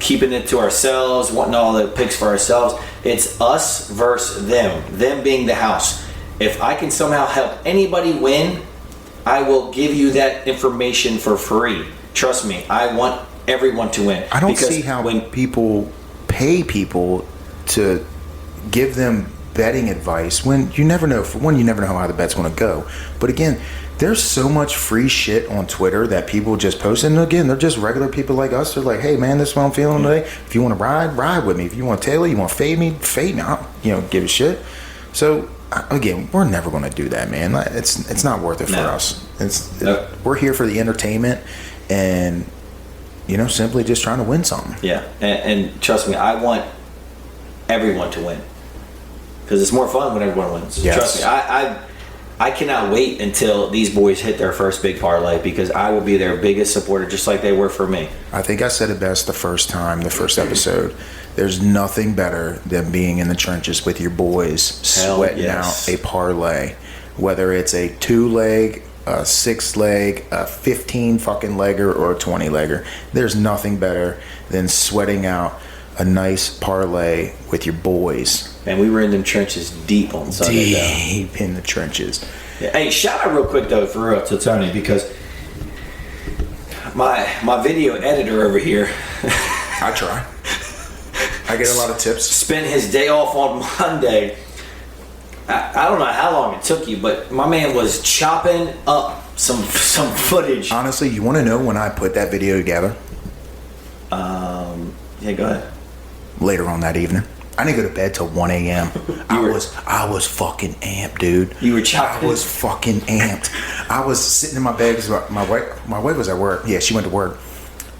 keeping it to ourselves, wanting all the picks for ourselves. It's us versus them being the house. If I can somehow help anybody win, I will give you that information for free. Trust me, I want everyone to win. I don't see how when people pay people to give them betting advice when you never know. For one, you never know how the bet's going to go. But again, there's so much free shit on Twitter that people just post. And again, they're just regular people like us. They're like, hey man, this is what I'm feeling today. If you want to ride with me. If you want to tailor, you want to fade me. I don't give a shit. So again, we're never going to do that, man. It's not worth it for us. We're here for the entertainment and simply just trying to win something. Yeah, and trust me, I want everyone to win, because it's more fun when everyone wins. Yes. Trust me, I cannot wait until these boys hit their first big parlay, because I will be their biggest supporter, just like they were for me. I think I said it best the first episode. There's nothing better than being in the trenches with your boys, sweating out a parlay, whether it's a 2-leg, a 6-leg, a 15 fucking legger, or a 20-legger. There's nothing better than sweating out a nice parlay with your boys. And we were in them trenches deep on Sunday. Deep in the trenches. Yeah. Hey, shout out real quick though to Tony, because my video editor over here. I try. I get a lot of tips. Spent his day off on Monday. I don't know how long it took you, but my man was chopping up some footage. Honestly, you want to know when I put that video together? Yeah, go ahead. Later on that evening. I didn't go to bed till 1 a.m. I was fucking amped, dude. You were chopping. I was fucking amped. I was sitting in my bed because my wife was at work. Yeah, she went to work.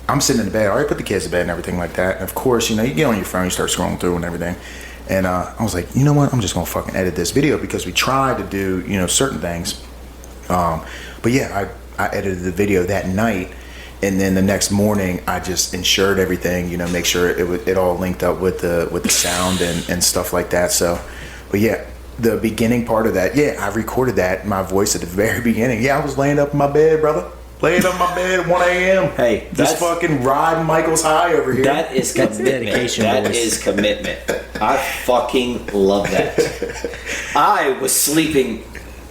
I'm sitting in the bed. I already put the kids to bed and everything like that. And of course, you get on your phone, you start scrolling through and everything. And I was like, you know what? I'm just gonna fucking edit this video, because we tried to do certain things. But yeah, I edited the video that night. And then the next morning, I just ensured everything, make sure it all linked up with the sound and stuff like that. So, but yeah, the beginning part of that, yeah, I recorded that, my voice at the very beginning. Yeah, I was laying up in my bed, brother. Laying up in my bed at 1 a.m. Hey, just fucking riding Michael's high over here. That is commitment. That is commitment. I fucking love that. I was sleeping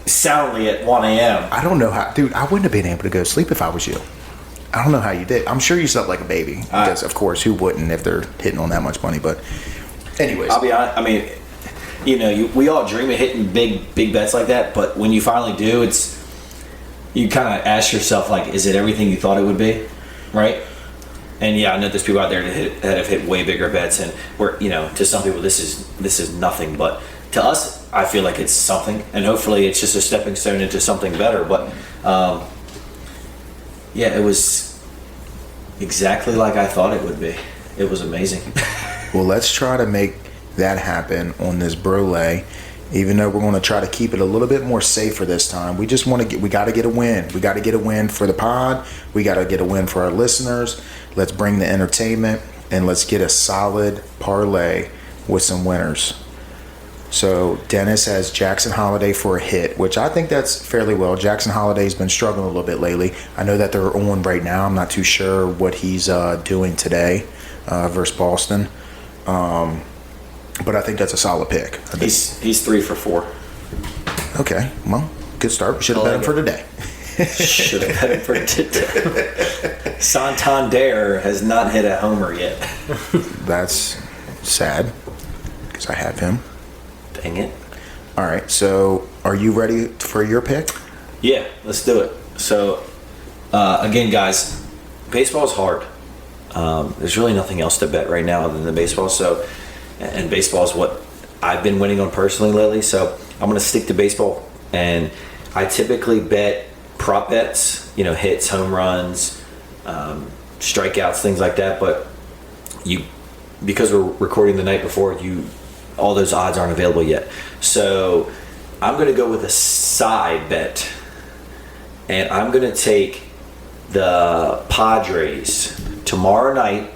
soundly at 1 a.m. I don't know how, dude, I wouldn't have been able to go to sleep if I was you. I don't know how you did. I'm sure you slept like a baby. Because, of course, who wouldn't if they're hitting on that much money? But, anyways. I'll be honest. I mean, we all dream of hitting big bets like that. But when you finally do, you kind of ask yourself, like, is it everything you thought it would be? Right? And yeah, I know there's people out there that have hit way bigger bets. And to some people, this is nothing. But to us, I feel like it's something. And hopefully it's just a stepping stone into something better. But, Yeah, it was exactly like I thought it would be. It was amazing. Well, let's try to make that happen on this Brolay. Even though we're going to try to keep it a little bit more safer this time, we just want to we got to get a win. We got to get a win for the pod. We got to get a win for our listeners. Let's bring the entertainment and let's get a solid parlay with some winners. So Dennis has Jackson Holiday for a hit, which I think that's fairly well. Jackson Holiday's been struggling a little bit lately. I know that they're on right now. I'm not too sure what he's doing today versus Boston. But I think that's a solid pick. He's 3 for 4. Okay, well, good start. We should have bet him for today. Should have bet him for today. Santander has not hit a homer yet. That's sad because I have him. Dang it. All right, so are you ready for your pick? Yeah, let's do it. So, again, guys, baseball is hard. There's really nothing else to bet right now other than the baseball. So, and baseball is what I've been winning on personally lately. So I'm going to stick to baseball. And I typically bet prop bets, hits, home runs, strikeouts, things like that. But because we're recording the night before, all those odds aren't available yet. So I'm going to go with a side bet. And I'm going to take the Padres tomorrow night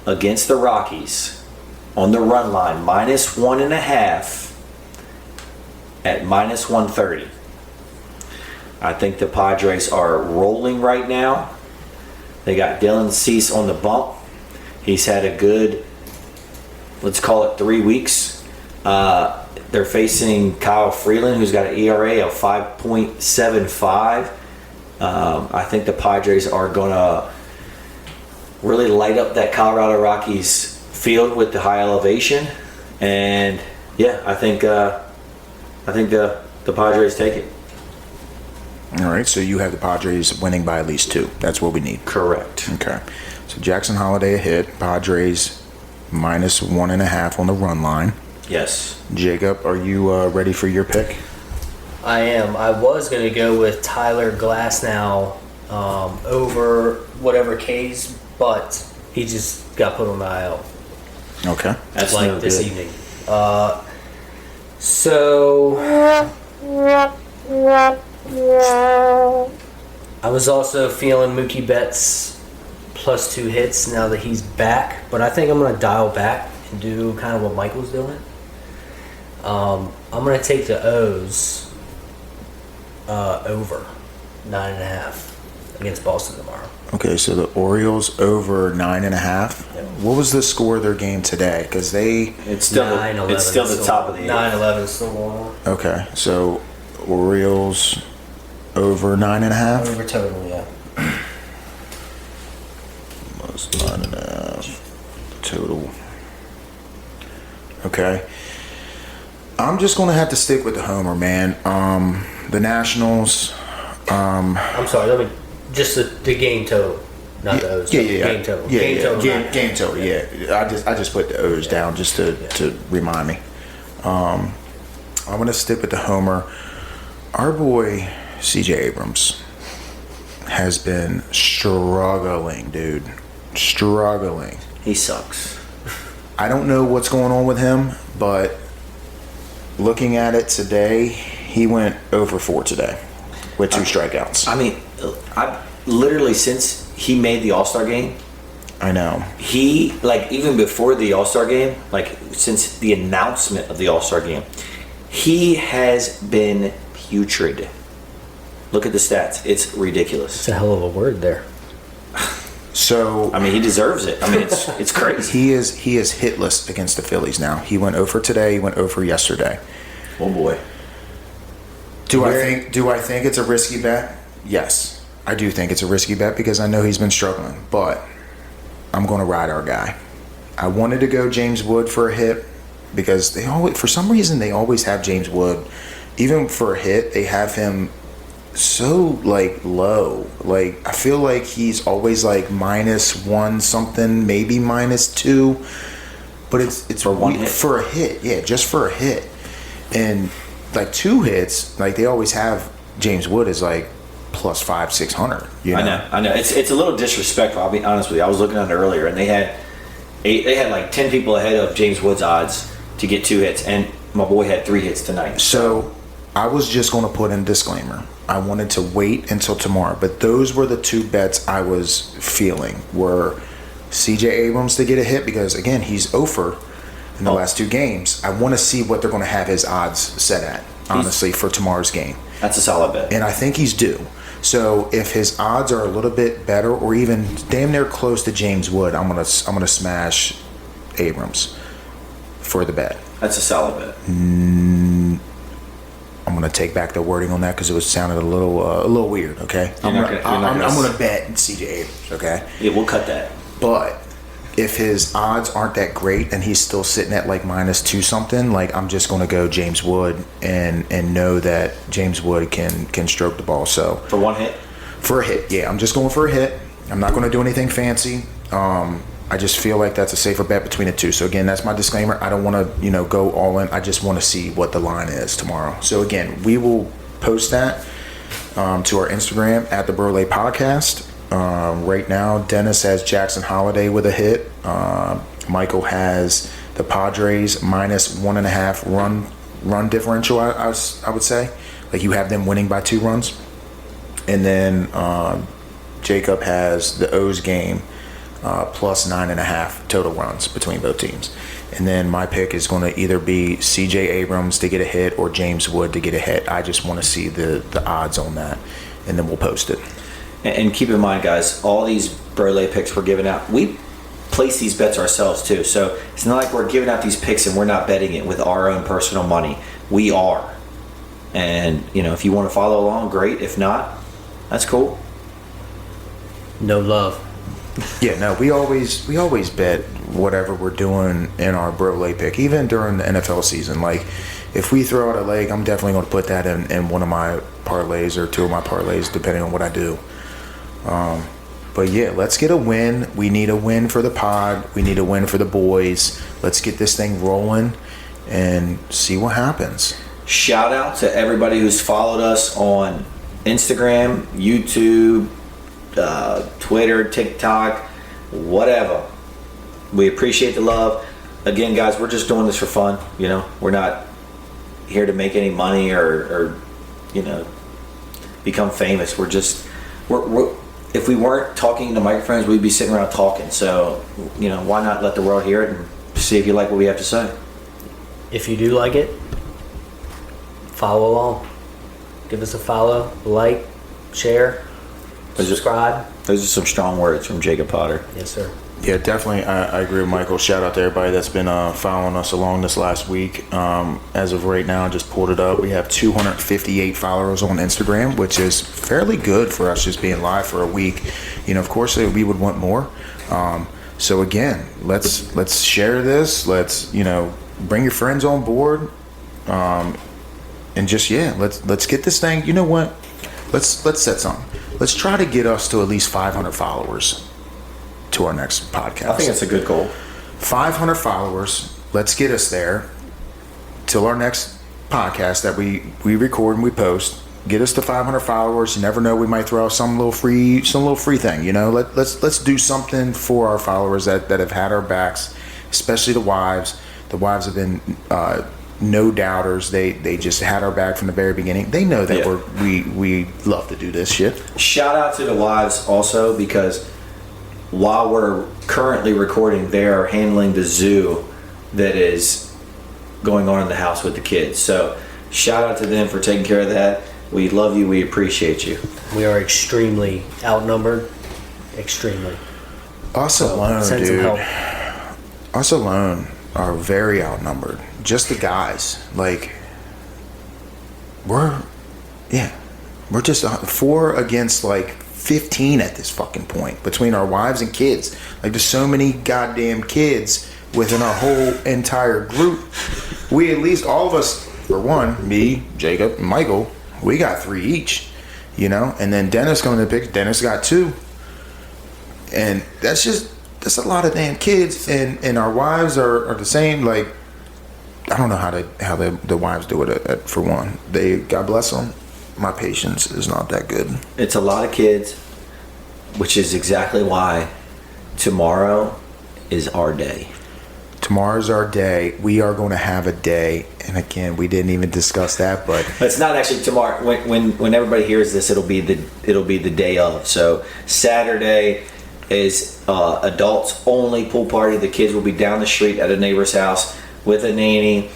against the Rockies on the run line, -1.5 at -130. I think the Padres are rolling right now. They got Dylan Cease on the bump. He's had a good, let's call it 3 weeks. They're facing Kyle Freeland, who's got an ERA of 5.75. I think the Padres are going to really light up that Colorado Rockies field with the high elevation, and yeah, I think the Padres take it. All right, so you have the Padres winning by at least 2. That's what we need. Correct. Okay, so Jackson Holiday a hit. Padres -1.5 on the run line. Yes. Jacob, are you ready for your pick? I am. I was going to go with Tyler Glasnow over whatever K's, but he just got put on the IL. Okay. That's like no this good. evening. So I was also feeling Mookie Betts +2 hits now that he's back, but I think I'm going to dial back and do kind of what Michael's doing. I'm going to take the O's over 9.5 against Boston tomorrow. Okay, so the Orioles over 9.5. Yep. What was the score of their game today? Because It's still 9-11 it's still the top of the 9-11 is still going on. okay, so Orioles over 9.5. Over total, yeah. Was 9.5 total. Okay. I'm just gonna have to stick with the homer, man. The Nationals. I'm sorry, let me just the game total, not the O's. Yeah. Game total. Yeah, Game total. Game total. Yeah. I just put the O's down just to remind me. I'm gonna stick with the homer. Our boy C.J. Abrams has been struggling, dude. Struggling. He sucks. I don't know what's going on with him, but looking at it today, he went over 4 today with 2 strikeouts. I mean, I literally since he made the All-Star game, I know. he even before the All-Star game, since the announcement of the All-Star game, he has been putrid. Look at the stats. It's ridiculous. It's a hell of a word there. So I mean, he deserves it. I mean, it's crazy. he is hitless against the Phillies now. He went over today. He went over yesterday. Oh boy. Do I think it's a risky bet? Yes, I do think it's a risky bet because I know he's been struggling. But I'm going to ride our guy. I wanted to go James Wood for a hit because for some reason they always have James Wood, even for a hit. They have him so low. I feel like he's always -1 something, maybe -2, but it's for one hit? for a hit. Yeah, just for a hit. And 2 hits, they always have James Wood as plus 500-600. I know. It's a little disrespectful. I'll be honest with you. I was looking at it earlier, and they had like 10 people ahead of James Wood's odds to get 2 hits, and my boy had 3 hits tonight. So I was just going to put in a disclaimer. I wanted to wait until tomorrow, but those were the 2 bets I was feeling were CJ Abrams to get a hit because, again, he's over in the last 2 games. I want to see what they're going to have his odds set at, honestly, for tomorrow's game. That's a solid bet. And I think he's due. So if his odds are a little bit better or even damn near close to James Wood, I'm gonna smash Abrams for the bet. That's a solid bet. I'm gonna take back the wording on that because it sounded a little weird. Okay, I'm gonna bet CJ Abrams. Okay. Yeah, we'll cut that. But if his odds aren't that great and he's still sitting at like -2 something, like I'm just gonna go James Wood and know that James Wood can stroke the ball. So For 1 hit? For a hit, yeah. I'm just going for a hit. I'm not going to do anything fancy. I just feel like that's a safer bet between the 2. So again, that's my disclaimer. I don't want to, go all in. I just want to see what the line is tomorrow. So again, we will post that to our Instagram at the Brolay Podcast. Right now, Dennis has Jackson Holiday with a hit. Michael has the Padres -1.5 run differential. I would say, like you have them winning by 2 runs, and then Jacob has the O's game plus 9.5 total runs between both teams. And then my pick is going to either be CJ Abrams to get a hit or James Wood to get a hit. I just want to see the odds on that, and then we'll post it. And keep in mind, guys, all these Brolay picks we're giving out, we place these bets ourselves too. So it's not like we're giving out these picks and we're not betting it with our own personal money. We are. And, if you want to follow along, great. If not, that's cool. No love. Yeah, no, we always bet whatever we're doing in our Brolay pick, even during the NFL season. Like, if we throw out a leg, I'm definitely going to put that in one of my parlays or 2 of my parlays, depending on what I do. But yeah, let's get a win. We need a win for the pod. We need a win for the boys. Let's get this thing rolling and see what happens. Shout out to everybody who's followed us on Instagram, YouTube, Twitter, TikTok, whatever. We appreciate the love. Again, guys, we're just doing this for fun. We're not here to make any money or become famous. We're if we weren't talking into microphones, we'd be sitting around talking. So, why not let the world hear it and see if you like what we have to say? If you do like it, follow along. Give us a follow, like, share, subscribe. Those are some strong words from Jacob Potter. Yes, sir. Yeah, definitely. I agree with Michael. Shout out to everybody that's been following us along this last week. As of right now, I just pulled it up. We have 258 followers on Instagram, which is fairly good for us just being live for a week. Of course, we would want more. So again, let's share this. Let's bring your friends on board, and just let's get this thing. You know what? Let's set something. Let's try to get us to at least 500 followers to our next podcast. I think that's a good goal. 500 followers. Let's get us there till our next podcast that we record and we post. Get us to 500 followers. You never know, we might throw out some little free thing. Let's do something for our followers that have had our backs, especially the wives. The wives have been no doubters. They just had our back from the very beginning. They know that we love to do this shit. Shout out to the wives also, because while we're currently recording, they are handling the zoo that is going on in the house with the kids. So shout out to them for taking care of that. We love you. We appreciate you. We are extremely outnumbered. Extremely. Us alone, send some dude. help. Us alone are very outnumbered. Just the guys. Like, we're just 4 against like 15 at this fucking point between our wives and kids. Like, there's so many goddamn kids within our whole entire group. We, at least all of us, for one, me, Jacob, and Michael, we got 3 each, and then Dennis coming to the picture. Dennis got 2, and that's a lot of damn kids, and our wives are the same. Like, I don't know how the wives do it for one. God bless them. my patience is not that good. It's a lot of kids, which is exactly why tomorrow is our day. Tomorrow's our day. We are going to have a day, and again, we didn't even discuss that, but It's not actually tomorrow. When everybody hears this, it'll be the day of. So Saturday is adults only pool party. The kids will be down the street at a neighbor's house with a nanny.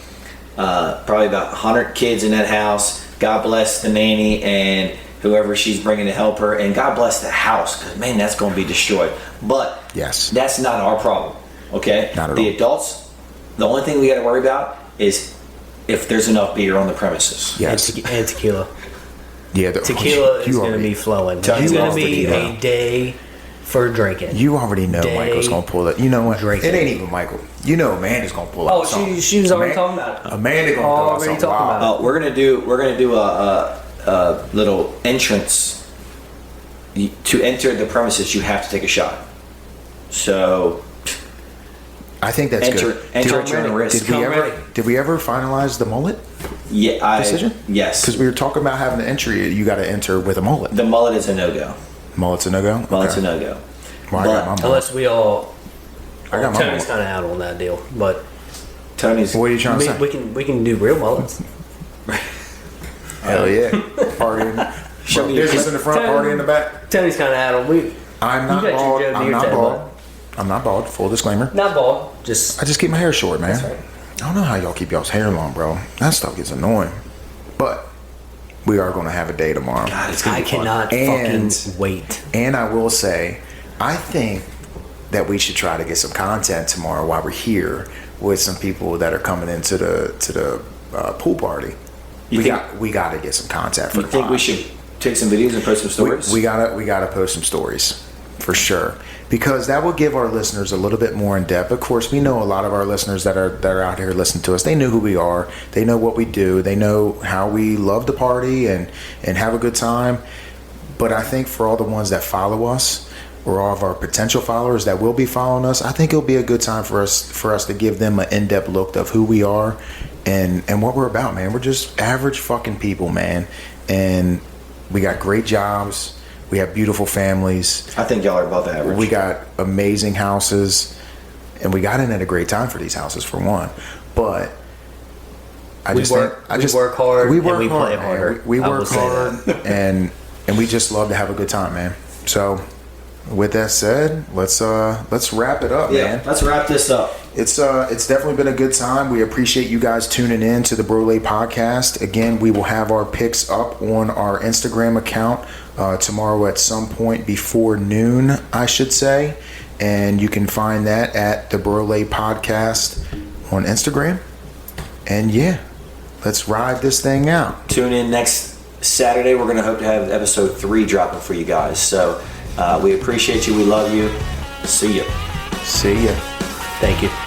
Probably about 100 kids in that house. God bless the nanny and whoever she's bringing to help her, and God bless the house, because man, that's going to be destroyed. But yes, that's not our problem. Okay, not at the all. Adults, the only thing we got to worry about is if there's enough beer on the premises. Yes, And tequila. Yeah, Tequila is going to be flowing. It's Tons going of to be tequila. a day for drinking. You already know Day Michael's gonna pull it. You know what? drinking. It ain't even Michael. You know Amanda's gonna pull out Oh, something. she was already talking about it. Amanda gonna pull out Already something talking wild. about We're gonna do a little entrance. To enter the premises, you have to take a shot. So I think that's good. Enter at your own risk. Did we ever finalize the mullet decision? Yes. Because we were talking about having an entry. You got to enter with a mullet. The mullet is a no-go. Mullet's a no-go? Mullet's Okay. a no-go. Well, I got my mullet. Unless we all. I got my Tony's mullet. kind of out on that deal, but Tony's. What are you trying to say? we can do real mullets. Hell yeah. Partying. Show me your Business clip. in the front, party in the back. Tony's kind of out on. I'm not got your bald. Joe I'm Deere not tab bald. on. I'm not bald. Full disclaimer. Not bald, just I just keep my hair short, man. That's right. I don't know how y'all keep y'all's hair long, bro. That stuff gets annoying. But we are going to have a day tomorrow. God, it's gonna I be fun. cannot And- fucking wait. And I will say, I think that we should try to get some content tomorrow while we're here with some people that are coming into the pool party. You We think- got to get some content for You the think pod. we should take some videos and post some stories? We gotta post some stories for sure, because that will give our listeners a little bit more in depth. Of course, we know a lot of our listeners that are out here listening to us. They know who we are. They know what we do. They know how we love to party and have a good time. But I think for all the ones that follow us, or all of our potential followers that will be following us, I think it'll be a good time for us to give them an in-depth look of who we are and what we're about, man. We're just average fucking people, man. And we got great jobs. We have beautiful families. I think y'all are above average. We got amazing houses. And we got in at a great time for these houses, for one. But We work hard We and work we hard, play man. harder. We I will work say hard, and we just love to have a good time, man. So, with that said, let's wrap it up, yeah, man. let's wrap this up. It's definitely been a good time. We appreciate you guys tuning in to the Brolay Podcast. Again, we will have our picks up on our Instagram account tomorrow at some point before noon, I should say. And you can find that at the Brolay Podcast on Instagram. And yeah, let's ride this thing out. Tune in next Saturday. We're going to hope to have episode 3 dropping for you guys. So we appreciate you. We love you. See ya. See ya. Thank you.